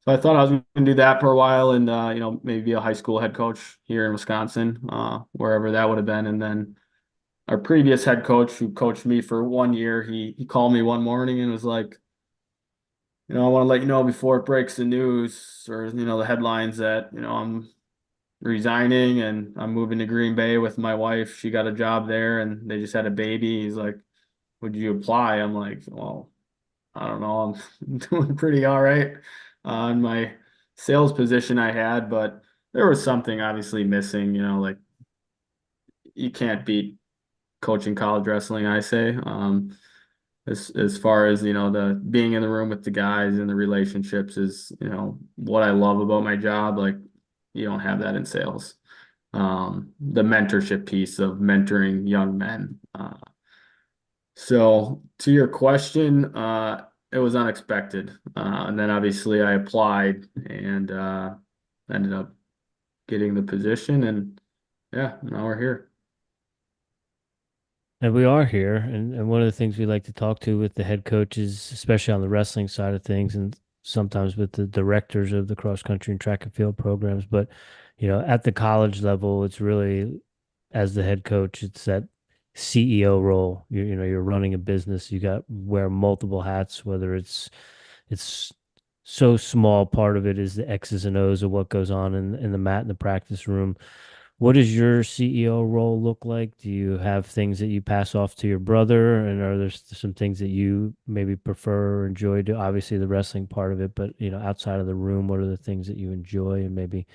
so I thought I was going to do that for a while, and maybe be a high school head coach here in Wisconsin, wherever that would have been. And then our previous head coach, who coached me for 1 year, he called me one morning and was like, I want to let you know before it breaks the news or the headlines that I'm resigning and I'm moving to Green Bay with my wife. She got a job there and they just had a baby. He's like, would you apply? I'm like, well, I don't know. I'm doing pretty all right on my sales position I had, but there was something obviously missing, like you can't beat coaching college wrestling, I say. As far as, the being in the room with the guys and the relationships is, what I love about my job. Like you don't have that in sales. The mentorship piece of mentoring young men. So to your question, it was unexpected. And then obviously I applied and ended up getting the position and yeah, now we're here. And we are here, and one of the things we like to talk to with the head coaches, especially on the wrestling side of things, and sometimes with the directors of the cross country and track and field programs. But, at the college level, it's really, as the head coach, it's that CEO role. You're running a business. You got wear multiple hats, whether it's so small part of it is the X's and O's of what goes on in the mat in the practice room. What does your CEO role look like? Do you have things that you pass off to your brother? And are there some things that you maybe prefer or enjoy to obviously the wrestling part of it, but outside of the room, what are the things that you enjoy? And maybe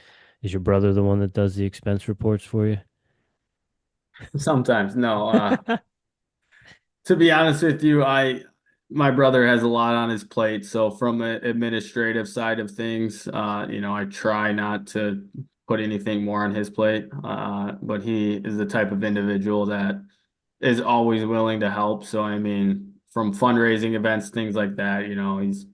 is your brother the one that does the expense reports for you? Sometimes, no. To be honest with you, my brother has a lot on his plate. So from an administrative side of things, I try not to put anything more on his plate. But he is the type of individual that is always willing to help. So I mean, from fundraising events, things like that, he's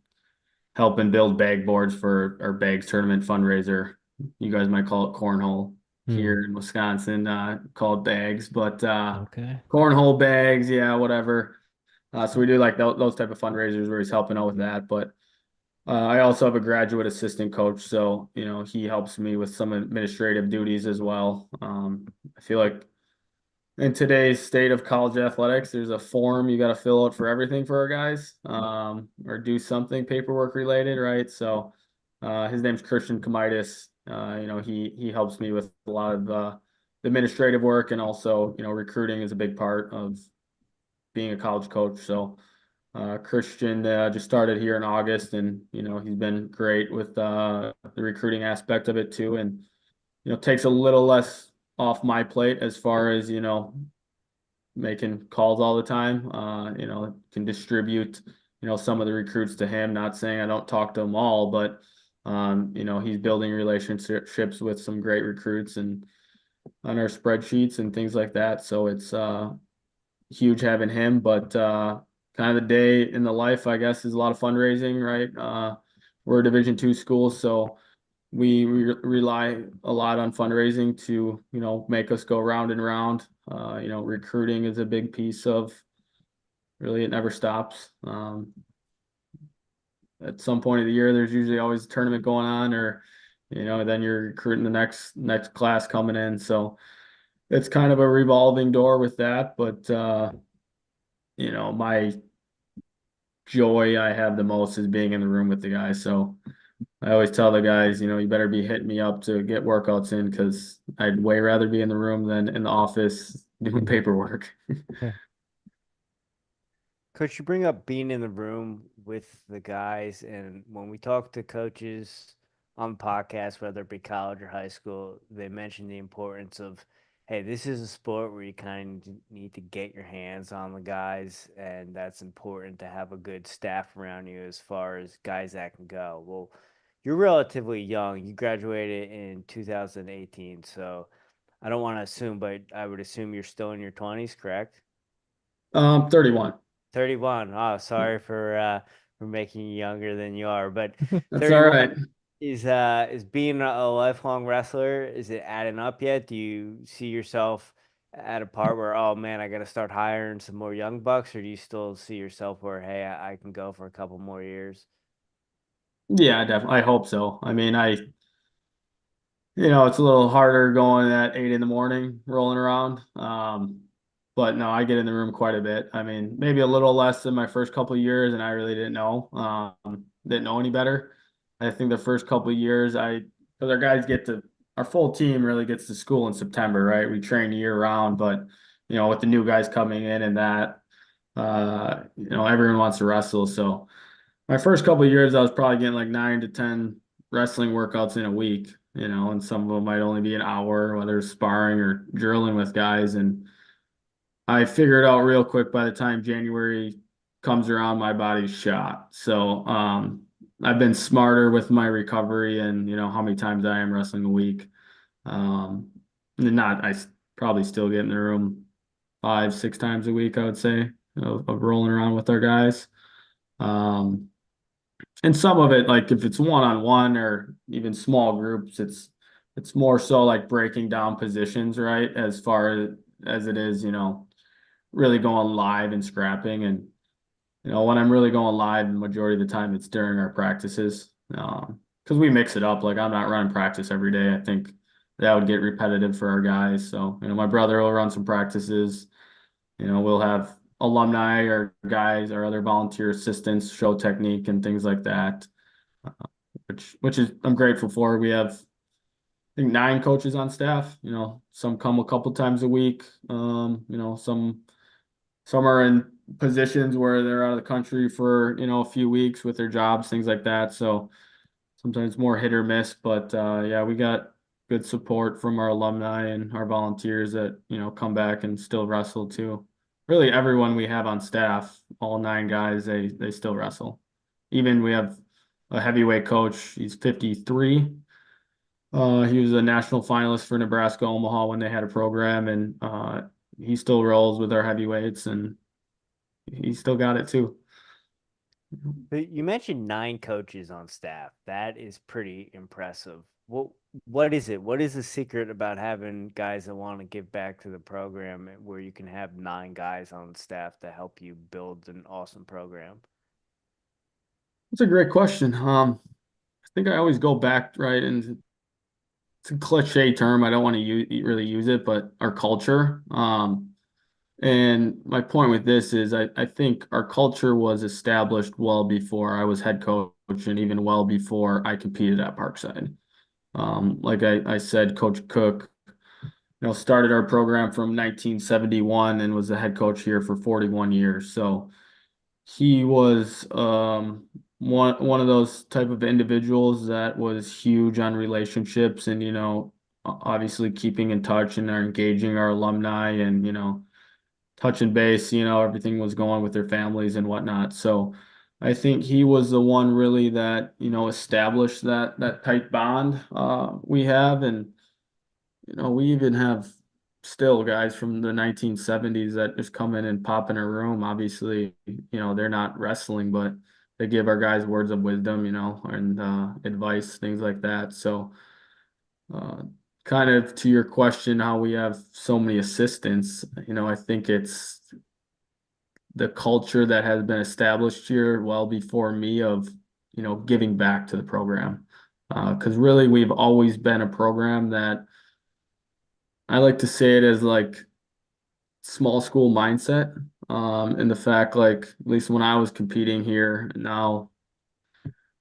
helping build bag boards for our bags tournament fundraiser. You guys might call it cornhole Hmm. here in Wisconsin, called bags, but Okay. cornhole bags, yeah, whatever. So we do like those type of fundraisers where he's helping out with that. But I also have a graduate assistant coach, so he helps me with some administrative duties as well. I feel like in today's state of college athletics, there's a form you got to fill out for everything for our guys, or do something paperwork related, right? So his name's Christian Kamitis. He helps me with a lot of the administrative work, and also recruiting is a big part of being a college coach. So Christian just started here in August, and he's been great with the recruiting aspect of it too, and takes a little less off my plate as far as making calls all the time. Can distribute some of the recruits to him. Not saying I don't talk to them all, but he's building relationships with some great recruits and on our spreadsheets and things like that. So it's huge having him, but kind of the day in the life, I guess, is a lot of fundraising, right? We're a Division II school, so we rely a lot on fundraising to, make us go round and round. Recruiting is a big piece of really, it never stops. at some point of the year, there's usually always a tournament going on, or then you're recruiting the next class coming in. So it's kind of a revolving door with that. But my joy I have the most is being in the room with the guys. So I always tell the guys, you better be hitting me up to get workouts in, because I'd way rather be in the room than in the office doing paperwork. Coach, you bring up being in the room with the guys, and when we talk to coaches on the podcast, whether it be college or high school, they mention the importance of, hey, this is a sport where you kind of need to get your hands on the guys, and that's important to have a good staff around you as far as guys that can go. Well, you're relatively young. You graduated in 2018, so I don't want to assume, but I would assume you're still in your 20s, correct? 31. 31. Oh, sorry for making you younger than you are, but That's all 31 right. is being a lifelong wrestler, is it adding up yet? Do you see yourself at a part where, oh man, I got to start hiring some more young bucks, or do you still see yourself where, hey, I can go for a couple more years? Yeah, definitely. I hope so. I mean, it's a little harder going at 8 in the morning, rolling around. But no, I get in the room quite a bit. I mean, maybe a little less than my first couple of years, and I really didn't know any better. I think the first couple of years, because our full team really gets to school in September, right? We train year round, but with the new guys coming in and that, everyone wants to wrestle. So my first couple of years, I was probably getting like 9 to 10 wrestling workouts in a week, and some of them might only be an hour, whether it's sparring or drilling with guys. And I figured out real quick by the time January comes around, my body's shot. So I've been smarter with my recovery and, how many times I am wrestling a week. I probably still get in the room 5, 6 times a week, I would say, of rolling around with our guys. And some of it, like if it's one-on-one or even small groups, it's more so like breaking down positions, right? As far as it is, really going live and scrapping. And when I'm really going live, the majority of the time it's during our practices. Because we mix it up. Like I'm not running practice every day. I think that would get repetitive for our guys. So, my brother will run some practices. We'll have alumni or guys or other volunteer assistants show technique and things like that, which is I'm grateful for. We have, I think, 9 coaches on staff. Some come a couple times a week. Some are in positions where they're out of the country for a few weeks with their jobs, things like that. So sometimes more hit or miss, but yeah, we got good support from our alumni and our volunteers that come back and still wrestle too. Really, everyone we have on staff, all 9 guys, they still wrestle. Even we have a heavyweight coach. He's 53. He was a national finalist for Nebraska Omaha when they had a program, and he still rolls with our heavyweights, and he still got it too. But you mentioned 9 coaches on staff. That is pretty impressive. What is it? What is the secret about having guys that want to give back to the program where you can have 9 guys on staff to help you build an awesome program? That's a great question. I think I always go back, right, and it's a cliche term. I don't want to really use it, but our culture. And my point with this is I think our culture was established well before I was head coach and even well before I competed at Parkside. Like I said, Coach Cook, started our program from 1971 and was the head coach here for 41 years. So he was one of those type of individuals that was huge on relationships and obviously keeping in touch and are engaging our alumni and touching base, everything was going with their families and whatnot. So I think he was the one really that, established that tight bond we have. And, we even have still guys from the 1970s that just come in and pop in a room. Obviously, they're not wrestling, but they give our guys words of wisdom, and advice, things like that. So uh, kind of to your question, how we have so many assistants, I think it's the culture that has been established here well before me of giving back to the program. Because really we've always been a program that I like to say it as like small school mindset. And the fact, like, at least when I was competing here, now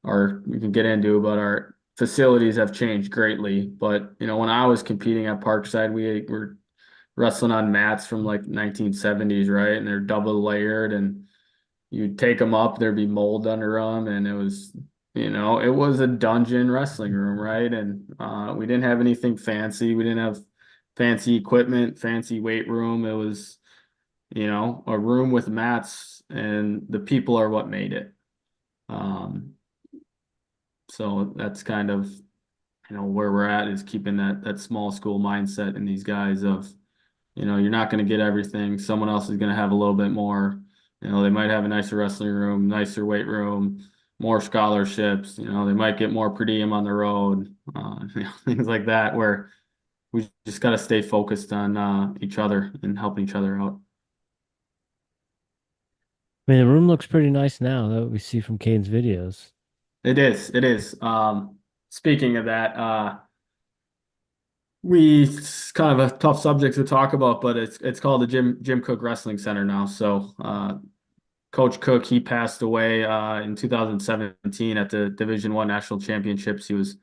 we can get into, but our facilities have changed greatly. But, when I was competing at Parkside, we were wrestling on mats from like 1970s, right? And they're double layered, and you'd take them up, there'd be mold under them. And it was a dungeon wrestling room, right? And we didn't have anything fancy. We didn't have fancy equipment, fancy weight room. It was, a room with mats, and the people are what made it. So that's kind of, where we're at, is keeping that small school mindset in these guys of, you're not going to get everything. Someone else is going to have a little bit more. They might have a nicer wrestling room, nicer weight room, more scholarships. They might get more per diem on the road, things like that, where we just got to stay focused on each other and helping each other out. I mean, the room looks pretty nice now that we see from Kane's videos. It is. It is. Speaking of that, it's kind of a tough subject to talk about, but it's called the Jim Cook Wrestling Center now. So Coach Cook, he passed away in 2017 at the Division I National Championships. He was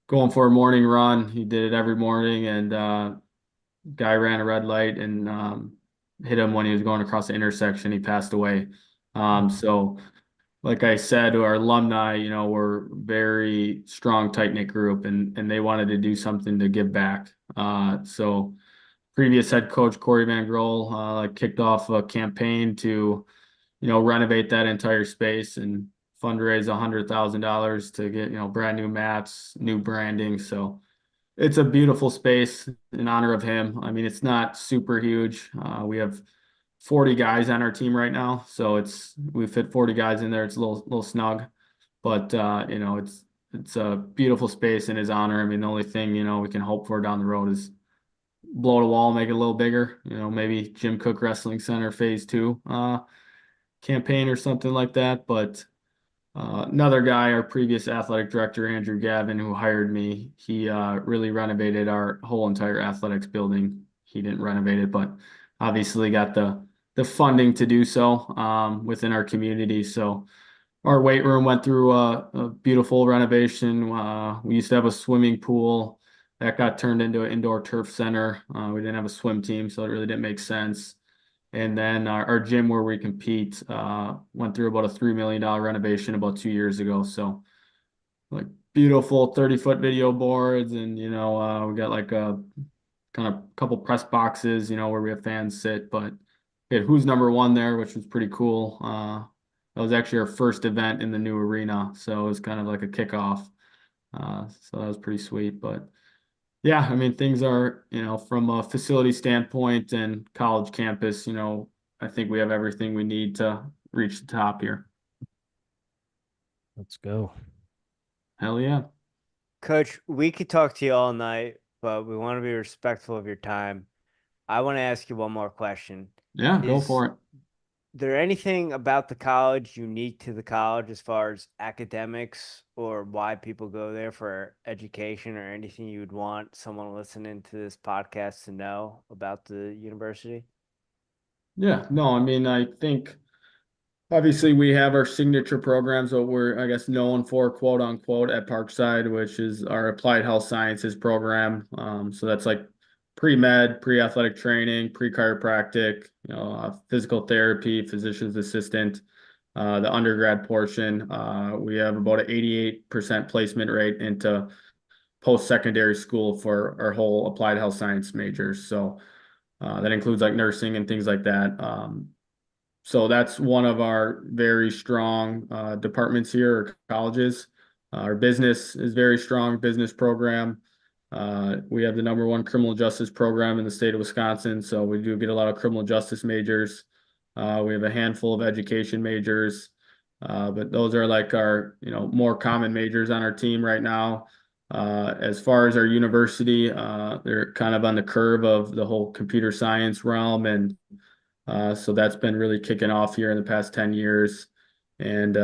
going for a morning run. He did it every morning, and guy ran a red light and hit him when he was going across the intersection. He passed away. So like I said, our alumni, were very strong, tight-knit group, and they wanted to do something to give back. So previous head coach Corey Van Grohl kicked off a campaign to, renovate that entire space and fundraise $100,000 to get, brand new mats, new branding. So it's a beautiful space in honor of him. I mean, it's not super huge. We have 40 guys on our team right now, so we fit 40 guys in there. It's a little snug, but it's a beautiful space in his honor. I mean, the only thing we can hope for down the road is blow the wall, make it a little bigger. Maybe Jim Cook Wrestling Center Phase 2 campaign or something like that. But another guy, our previous athletic director, Andrew Gavin, who hired me, he really renovated our whole entire athletics building. He didn't renovate it, but obviously got the funding to do so within our community. So our weight room went through a beautiful renovation. We used to have a swimming pool that got turned into an indoor turf center. We didn't have a swim team, so it really didn't make sense. And then our gym where we compete went through about a $3 million renovation about 2 years ago. So like beautiful 30-foot video boards, and we got like a kind of couple press boxes, where we have fans sit. But we had Who's Number One there, which was pretty cool. That was actually our first event in the new arena, so it was kind of like a kickoff. So that was pretty sweet. But yeah, I mean, things are, from a facility standpoint and college campus, I think we have everything we need to reach the top here. Let's go. Hell yeah. Coach, we could talk to you all night, but we want to be respectful of your time. I want to ask you one more question. Yeah, go for it. There anything about the college unique to the college as far as academics or why people go there for education, or anything you would want someone listening to this podcast to know about the university? Yeah, no, I mean, I think obviously we have our signature programs that we're, I guess, known for, quote unquote, at Parkside, which is our applied health sciences program. So that's like pre-med, pre-athletic training, pre-chiropractic, physical therapy, physician's assistant. The undergrad portion, we have about an 88% placement rate into post-secondary school for our whole applied health science majors. So that includes like nursing and things like that. So that's one of our very strong departments here, or colleges. Our business is very strong, business program. We have the #1 criminal justice program in the state of Wisconsin, so we do get a lot of criminal justice majors. We have a handful of education majors, but those are like our, more common majors on our team right now. As far as our university, they're kind of on the curve of the whole computer science realm, and so that's been really kicking off here in the past 10 years. And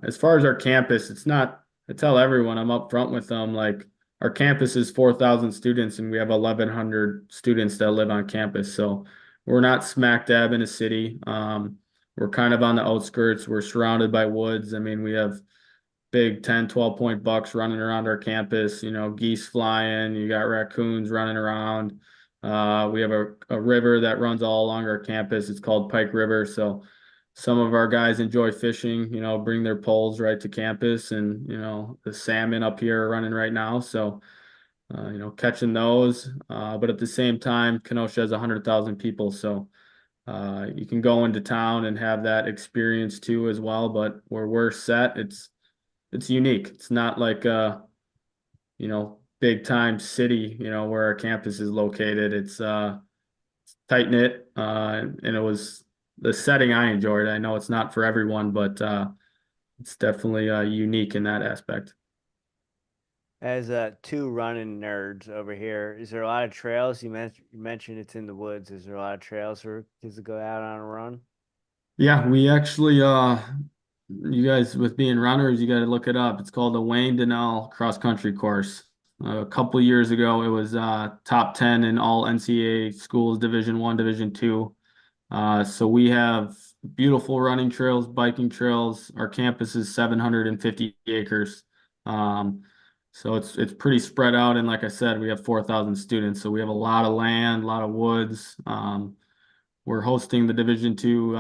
as far as our campus, it's not, I tell everyone, I'm up front with them, like our campus is 4,000 students and we have 1,100 students that live on campus. So we're not smack dab in a city. We're kind of on the outskirts. We're surrounded by woods. I mean, we have big 10, 12-point bucks running around our campus, geese flying, you got raccoons running around. We have a river that runs all along our campus. It's called Pike River. So some of our guys enjoy fishing, bring their poles right to campus, and, the salmon up here are running right now. So, catching those. But at the same time, Kenosha has 100,000 people. So, you can go into town and have that experience too as well. But where we're set, it's unique. It's not like big time city, where our campus is located. It's tight knit, and it was the setting I enjoyed. I know it's not for everyone, but it's definitely unique in that aspect. As two running nerds over here, is there a lot of trails? You mentioned it's in the woods. Is there a lot of trails for kids to go out on a run? Yeah, we actually you guys with being runners, you got to look it up. It's called the Wayne Donnell cross country course. A couple years ago, it was top 10 in all NCAA schools, Division One, Division Two. So we have beautiful running trails, biking trails. Our campus is 750 acres. So it's pretty spread out. And like I said, we have 4,000 students. So we have a lot of land, a lot of woods. We're hosting the Division Two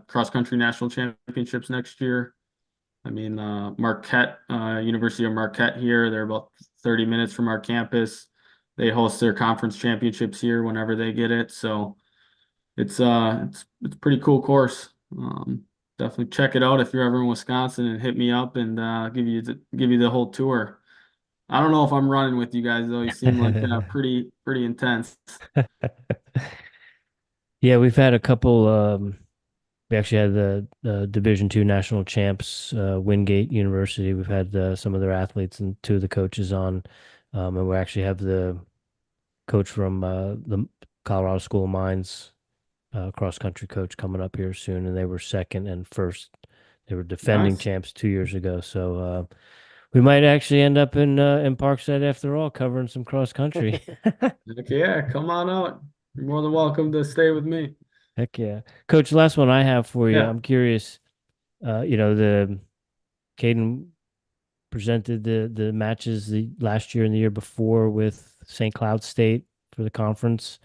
cross country national championships next year. I mean, Marquette, University of Marquette here, they're about 30 minutes from our campus. They host their conference championships here whenever they get it. So it's a pretty cool course. Definitely check it out if you're ever in Wisconsin, and hit me up and give you the whole tour. I don't know if I'm running with you guys though. You seem like pretty intense. Yeah, we've had a couple. We actually had the Division Two national champs, Wingate University. We've had some of their athletes and two of the coaches on, and we actually have the coach from the Colorado School of Mines, cross country coach, coming up here soon, and they were second and first. They were defending Nice. champs 2 years ago, so we might actually end up in Parkside after all, covering some cross country. Okay, yeah, come on out. You're more than welcome to stay with me. Heck yeah, Coach. Last one I have for you. Yeah. I'm curious. The Caden presented the matches the last year and the year before with St. Cloud State for the conference.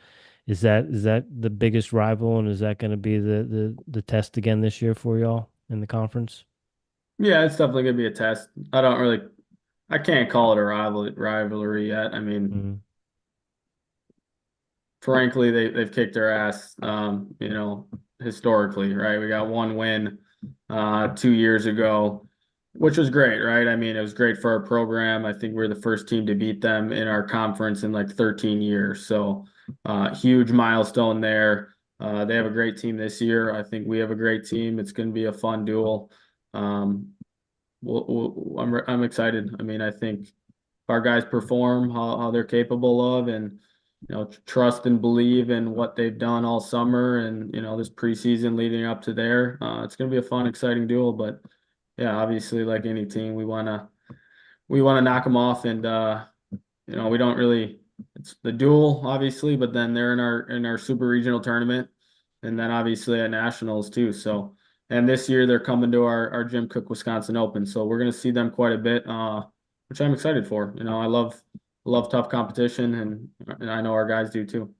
Is that the biggest rival, and is that going to be the test again this year for y'all in the conference? Yeah, it's definitely gonna be a test. I can't call it a rivalry yet. I mean, Mm, frankly, they've kicked their ass, historically, right? We got one win 2 years ago, which was great, right? I mean, it was great for our program. I think we're the first team to beat them in our conference in like 13 years. So huge milestone there. They have a great team this year. I think we have a great team. It's going to be a fun duel. Um, I'm excited. I mean, I think if our guys perform how they're capable of, and trust and believe in what they've done all summer, and this preseason leading up to there. It's going to be a fun, exciting duel. But yeah, obviously, like any team, we want to knock them off, and we don't really. It's the duel, obviously, but then they're in our super regional tournament, and then obviously at nationals too. So, and this year they're coming to our Jim Cook Wisconsin Open, so we're going to see them quite a bit, which I'm excited for. I love tough competition, and I know our guys do too.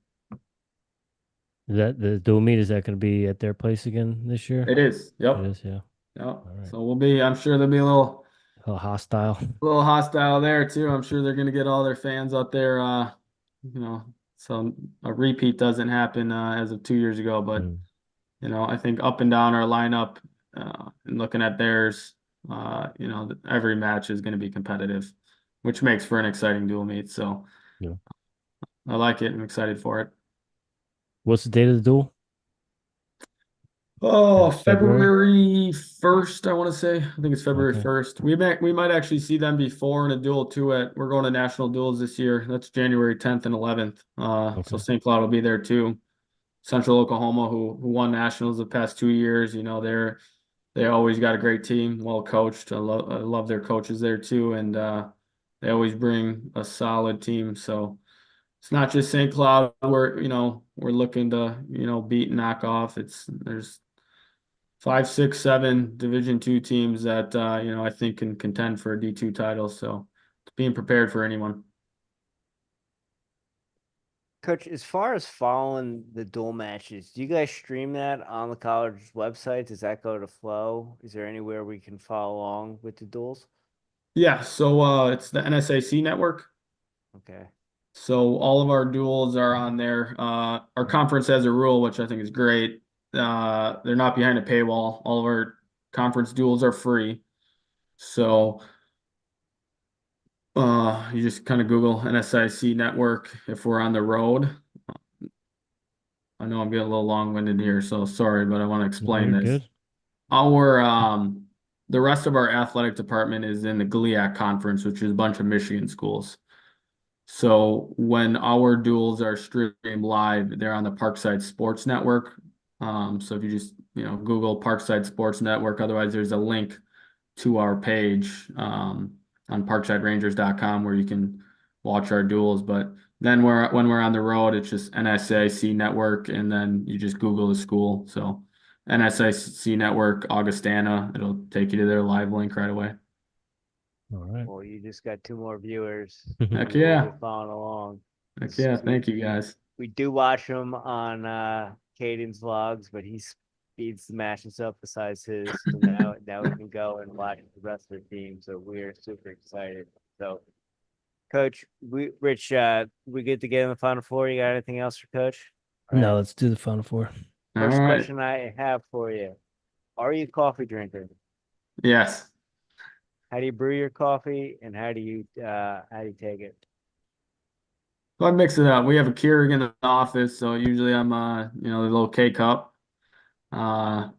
is that the dual meet? Is that going to be at their place again this year? It is. It Yep. is, yeah. Yep. All right. So I'm sure there'll be a little Hostile. hostile there too. I'm sure they're going to get all their fans out there, so a repeat doesn't happen as of 2 years ago. But Mm. I think up and down our lineup, and looking at theirs, every match is going to be competitive, which makes for an exciting dual meet. So Yeah. I like it. I'm excited for it. What's the date of the duel? Oh, February? February 1st, I want to say. I think it's February Okay. 1st. We might actually see them before in a duel too. We're going to national duels this year. That's January 10th and 11th. So Okay. St. Cloud will be there too. Central Oklahoma, who won nationals the past 2 years, they're they always got a great team, well coached. I love their coaches there too, and they always bring a solid team. So it's not just St. Cloud we're looking to beat and knock off. There's 5, 6, 7 Division II teams that I think can contend for a D2 title. So being prepared for anyone. Coach, as far as following the dual matches, do you guys stream that on the college's website? Does that go to Flow? Is there anywhere we can follow along with the duels? Yeah, so it's the NSAC network. Okay. So all of our duels are on there. Our conference has a rule, which I think is great. They're not behind a paywall. All of our conference duels are free. So you just kind of Google NSIC network if we're on the road. I know I'm getting a little long-winded here, so sorry, but I want to explain You're this. good. The rest of our athletic department is in the GLIAC conference, which is a bunch of Michigan schools. So when our duels are streamed live, they're on the Parkside Sports Network. So if you just Google Parkside Sports Network, otherwise there's a link to our page on parksiderangers.com where you can watch our duels. But then when we're on the road, it's just NSAC Network, and then you just Google the school. So NSAC Network Augustana, it'll take you to their live link right away. All right. Well, you just got 2 more viewers Heck who will yeah. be following along. Heck yeah. Thank you guys. We do watch him on Caden's vlogs, but he speeds the matches up besides his. So now we can go and watch the rest of the team. So we're super excited. So, Coach, Rich, we get to get in the Final Four. You got anything else for Coach? No, let's do the Final Four. First All right. question I have for you: are you a coffee drinker? Yes. How do you brew your coffee, and how do you take it? So I mix it up. We have a Keurig in the office, so usually I'm the little K cup. Uh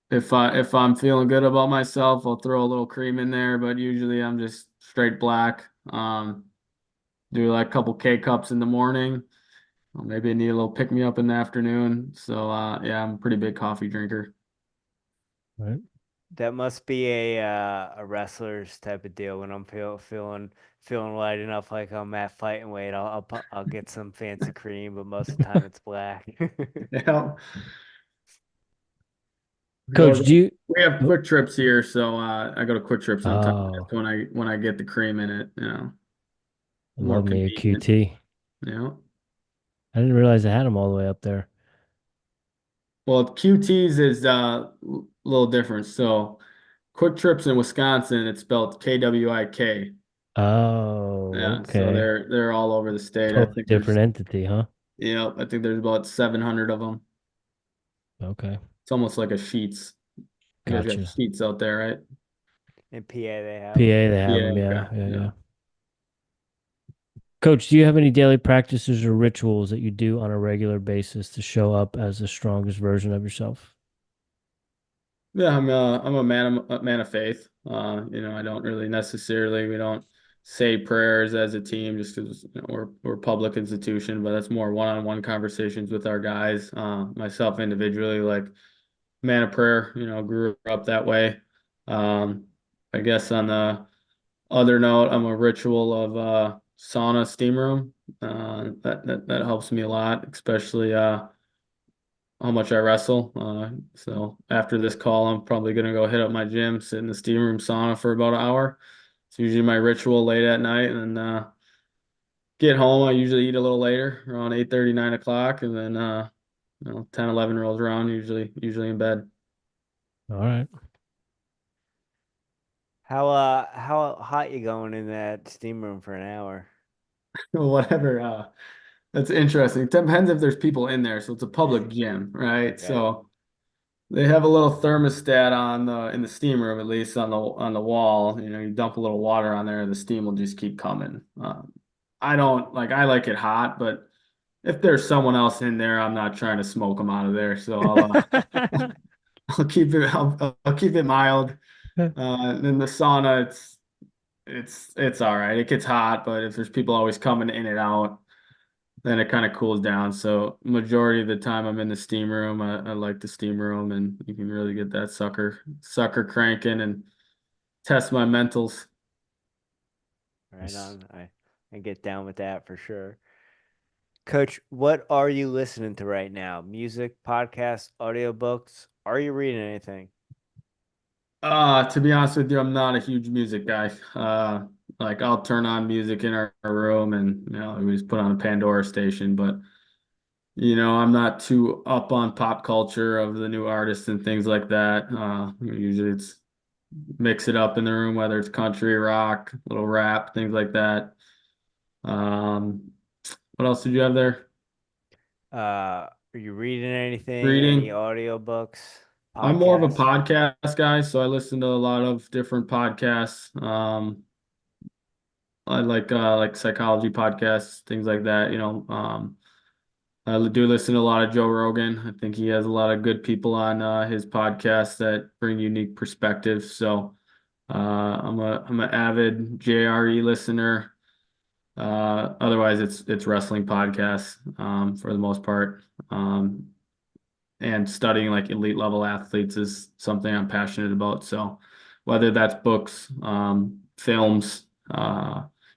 if I'm feeling good about myself, I'll throw a little cream in there, but usually I'm just straight black. Do like a couple K cups in the morning. Or maybe I need a little pick me up in the afternoon. So yeah, I'm a pretty big coffee drinker. All right. That must be a wrestler's type of deal. When I'm feeling light enough, like I'm at fighting weight, I'll get some fancy cream, but most of the time it's black. Yeah. Coach, do you? We have Quick Trips here, so I go to Quick Trips sometimes Oh, when I get the cream in it, I more love me a convenient. QT. Yeah. I didn't realize I had them all the way up there. Well, QTs is a little different. So Quick Trips in Wisconsin, it's spelled KWIK. Oh, Yeah, so okay. they're all over the state. Totally different entity, huh? I think there's about 700 of them. Okay. It's almost like a Sheets. You guys got Gotcha. Sheets out there, right? In PA, they have PA, 'em. they have Yeah, them. Yeah, okay. yeah, Yeah. yeah. Coach, do you have any daily practices or rituals that you do on a regular basis to show up as the strongest version of yourself? Yeah, I'm a man of faith. I don't really necessarily we don't say prayers as a team just because we're a public institution, but that's more one-on-one conversations with our guys. Myself individually, like man of prayer, grew up that way. Um, I guess on the other note, I'm a ritual of sauna steam room. That helps me a lot, especially how much I wrestle. So after this call, I'm probably gonna go hit up my gym, sit in the steam room sauna for about an hour. It's usually my ritual late at night, and get home. I usually eat a little later, around 8:30, 9 o'clock, and then 10, 11 rolls around, usually in bed. All right. How hot you going in that steam room for an hour? Whatever. That's interesting. It depends if there's people in there. So it's a public gym, right? Okay. So they have a little thermostat on in the steam room, at least on the wall. You dump a little water on there, the steam will just keep coming. I don't like I like it hot, but if there's someone else in there, I'm not trying to smoke them out of there. So I'll keep it mild. In the sauna, it's all right. It gets hot, but if there's people always coming in and out, then it kind of cools down. So majority of the time I'm in the steam room. I like the steam room, and you can really get that sucker cranking and test my mentals. Right on. I get down with that for sure. Coach, what are you listening to right now? Music, podcasts, audiobooks? Are you reading anything? To be honest with you, I'm not a huge music guy. Like I'll turn on music in our room and we just put on a Pandora station, but I'm not too up on pop culture of the new artists and things like that. Usually it's mix it up in the room, whether it's country, rock, little rap, things like that. Um, what else did you have there? Are you reading anything? Any Reading. audiobooks, I'm more of a podcasts? podcast guy, so I listen to a lot of different podcasts. I like psychology podcasts, things like that. I do listen to a lot of Joe Rogan. I think he has a lot of good people on his podcast that bring unique perspectives. So I'm an avid JRE listener. Otherwise, it's wrestling podcasts for the most part. And studying like elite level athletes is something I'm passionate about. So whether that's books, films,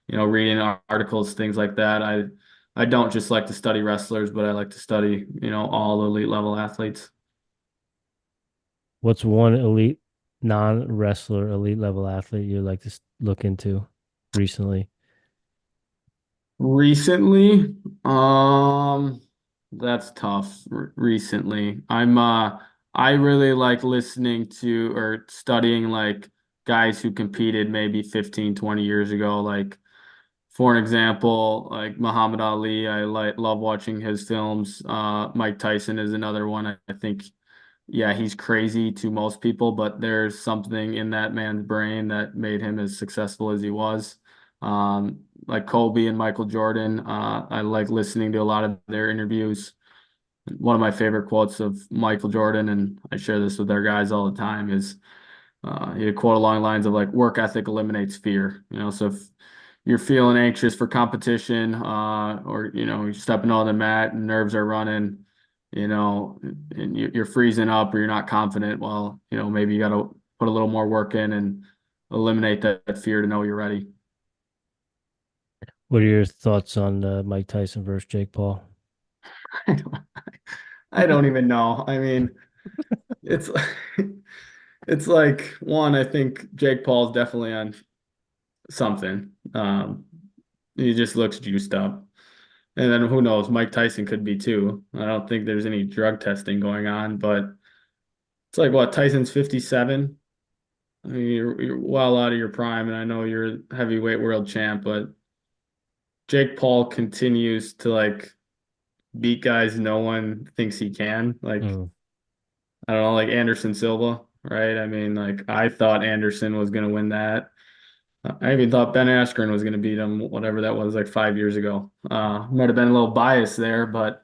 reading articles, things like that. I don't just like to study wrestlers, but I like to study, all elite level athletes. What's one elite non-wrestler elite level athlete you'd like to look into recently? Recently, that's tough. Recently, I really like listening to or studying like guys who competed maybe 15, 20 years ago. Like for an example, like Muhammad Ali, I love watching his films. Mike Tyson is another one. I think, yeah, he's crazy to most people, but there's something in that man's brain that made him as successful as he was. Like Kobe and Michael Jordan, I like listening to a lot of their interviews. One of my favorite quotes of Michael Jordan, and I share this with our guys all the time, is he had a quote along the lines of like work ethic eliminates fear. So if you're feeling anxious for competition, or you're stepping on the mat and nerves are running, and you're freezing up or you're not confident, well, maybe you got to put a little more work in and eliminate that fear to know you're ready. What are your thoughts on Mike Tyson versus Jake Paul? I don't, I don't even know. I mean, it's it's like one, I think Jake Paul's definitely on something. He just looks juiced up. And then who knows, Mike Tyson could be too. I don't think there's any drug testing going on, but it's like what, Tyson's 57. I mean, you're well out of your prime, and I know you're a heavyweight world champ, but Jake Paul continues to like beat guys no one thinks he can. Like, Mm. I don't know, like Anderson Silva, right? I mean, like I thought Anderson was gonna win that. I even thought Ben Askren was gonna beat him, whatever that was, like 5 years ago. Might have been a little biased there, but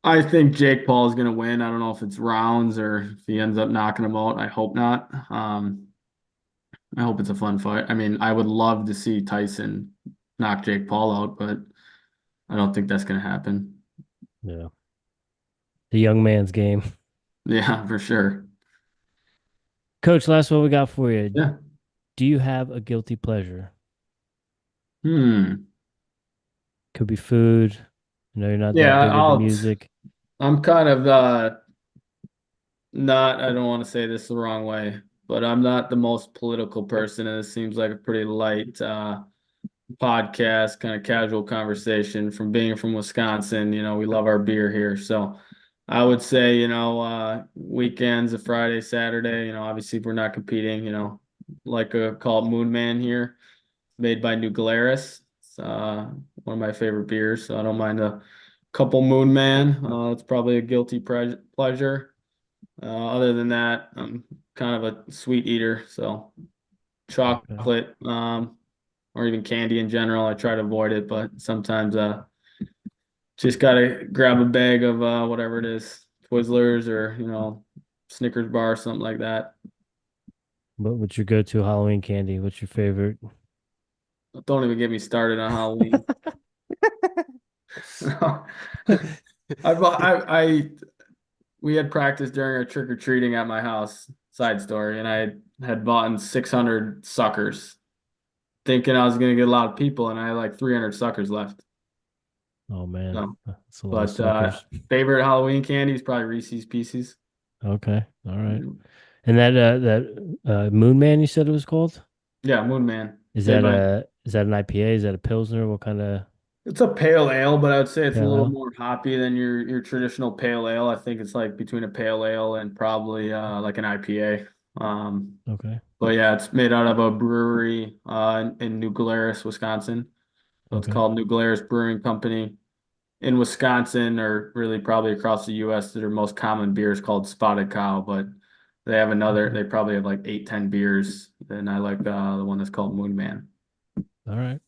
I think Jake Paul is gonna win. I don't know if it's rounds or if he ends up knocking him out. I hope not. I hope it's a fun fight. I mean, I would love to see Tyson knock Jake Paul out, but I don't think that's going to happen. Yeah. The young man's game. Yeah, for sure. Coach, last one we got for you. Yeah. Do you have a guilty pleasure? Hmm. Could be food. I know you're not that Yeah, big into music. I'm kind of not, I don't want to say this the wrong way, but I'm not the most political person, and it seems like a pretty light podcast, kind of casual conversation. From being from Wisconsin, we love our beer here. So I would say, weekends, a Friday, Saturday, obviously if we're not competing, like a called Moon Man here, made by New Glarus. It's one of my favorite beers, so I don't mind a couple Moon Man. It's probably a guilty pleasure. Other than that, I'm kind of a sweet eater, so Okay. chocolate, or even candy in general, I try to avoid it, but sometimes just gotta grab a bag of whatever it is, Twizzlers or Snickers bar, something like that. What's your go-to Halloween candy? What's your favorite? Don't even get me started on Halloween. We had practice during our trick or treating at my house, side story, and I had bought in 600 suckers, thinking I was going to get a lot of people, and I had like 300 suckers left. Oh man, So, that's a lot of but suckers. favorite Halloween candy is probably Reese's Pieces. Okay, all right. And that Moon Man you said it was called? Yeah, Moon Man. Made by Is that an IPA? Is that a Pilsner? What kind of It's a pale ale, but I would say it's a pale little ale? more hoppy than your traditional pale ale. I think it's like between a pale ale and probably like an IPA. Okay, But yeah, it's made out of a brewery in New Glarus, Wisconsin. So it's okay, called New Glarus Brewing Company. In Wisconsin, or really probably across the U.S., their most common beer is called Spotted Cow, but okay. they probably have like 8, 10 beers. And I like the one that's called Moon Man. All right.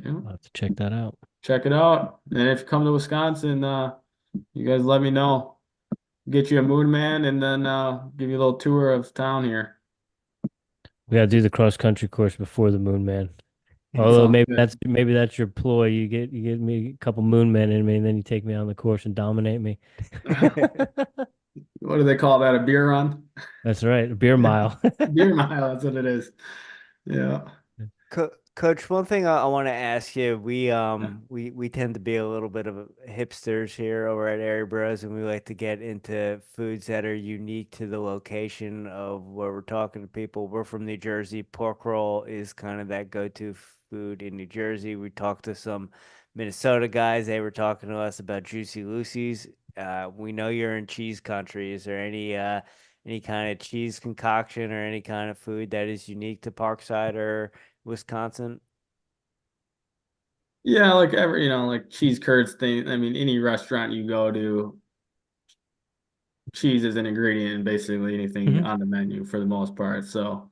Yeah. I'll have to check that out. Check it out. And if you come to Wisconsin, you guys let me know. Get you a Moon Man and then give you a little tour of town here. We gotta do the cross country course before the Moon Man. Although Sounds good. maybe that's your ploy. You get me a couple Moon Men in me, and then you take me on the course and dominate me. What do they call that? A beer run? That's right, a beer mile. Beer mile, that's what it is. Yeah. Coach, one thing I want to ask you, we tend to be a little bit of hipsters here over at Airey Bros, and we like to get into foods that are unique to the location of where we're talking to people. We're from New Jersey. Pork roll is kind of that go-to food in New Jersey. We talked to some Minnesota guys. They were talking to us about Juicy Lucy's. We know you're in cheese country. Is there any kind of cheese concoction or any kind of food that is unique to Parkside or Wisconsin? Yeah, like like cheese curds thing. I mean, any restaurant you go to, cheese is an ingredient in basically anything Hmm. on the menu for the most part. So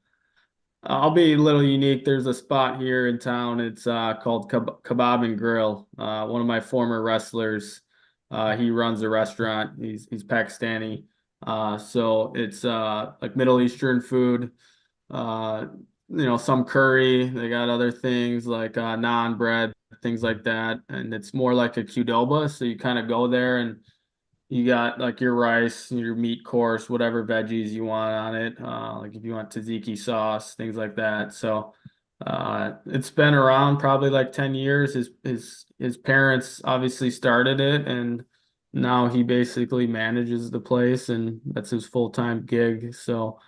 I'll be a little unique. There's a spot here in town. It's called Kebab and Grill. One of my former wrestlers, he runs the restaurant. He's Pakistani. So it's like Middle Eastern food. Uh, some curry. They got other things like naan bread, things like that. And it's more like a Qdoba. So you kind of go there and you got like your rice, your meat course, whatever veggies you want on it. Like if you want tzatziki sauce, things like that. So it's been around probably like 10 years. His parents obviously started it and now he basically manages the place and that's his full-time gig. So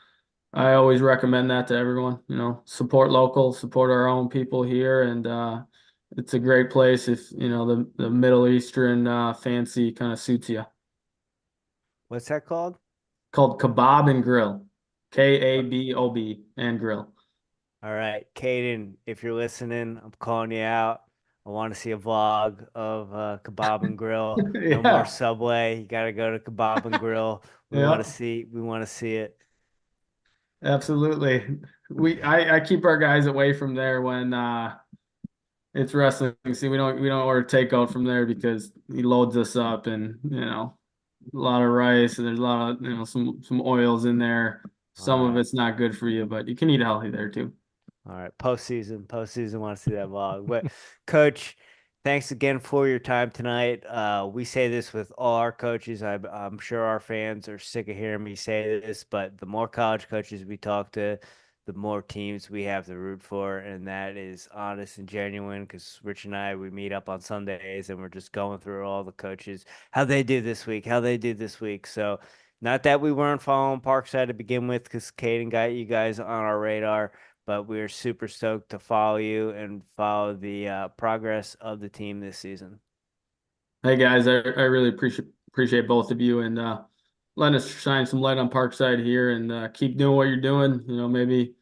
I always recommend that to everyone, support local, support our own people here and it's a great place if, the Middle Eastern fancy kind of suits you. What's that called? Called Kebab and Grill. Kabob and Grill. All right, Caden, if you're listening, I'm calling you out. I want to see a vlog of Kebab and Grill. No more Yeah. Subway. You got to go to Kebab and Grill. Yeah. We want to see it. Absolutely. I keep our guys away from there when it's wrestling. See, we don't order takeout from there because he loads us up and a lot of rice and there's a lot of some oils in there. All Some of right. it's not good for you, but you can eat healthy there too. All right, postseason, want to see that vlog. But Coach, thanks again for your time tonight. We say this with all our coaches. I'm sure our fans are sick of hearing me say this, but the more college coaches we talk to, the more teams we have to root for, and that is honest and genuine. Because Rich and I, we meet up on Sundays, and we're just going through all the coaches, how they did this week, how they did this week. So, not that we weren't following Parkside to begin with, because Caden got you guys on our radar, but we're super stoked to follow you and follow the progress of the team this season. Hey guys, I really appreciate both of you and letting us shine some light on Parkside here and keep doing what you're doing. Maybe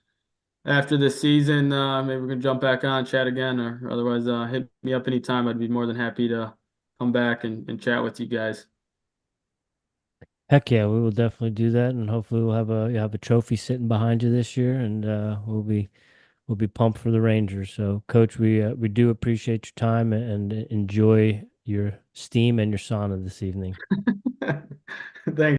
after this season, maybe we can jump back on, chat again, or otherwise hit me up anytime. I'd be more than happy to come back and chat with you guys. Heck yeah, we will definitely do that, and hopefully you'll have a trophy sitting behind you this year, and we'll be pumped for the Rangers. So, Coach, we do appreciate your time and enjoy your steam and your sauna this evening. Thanks.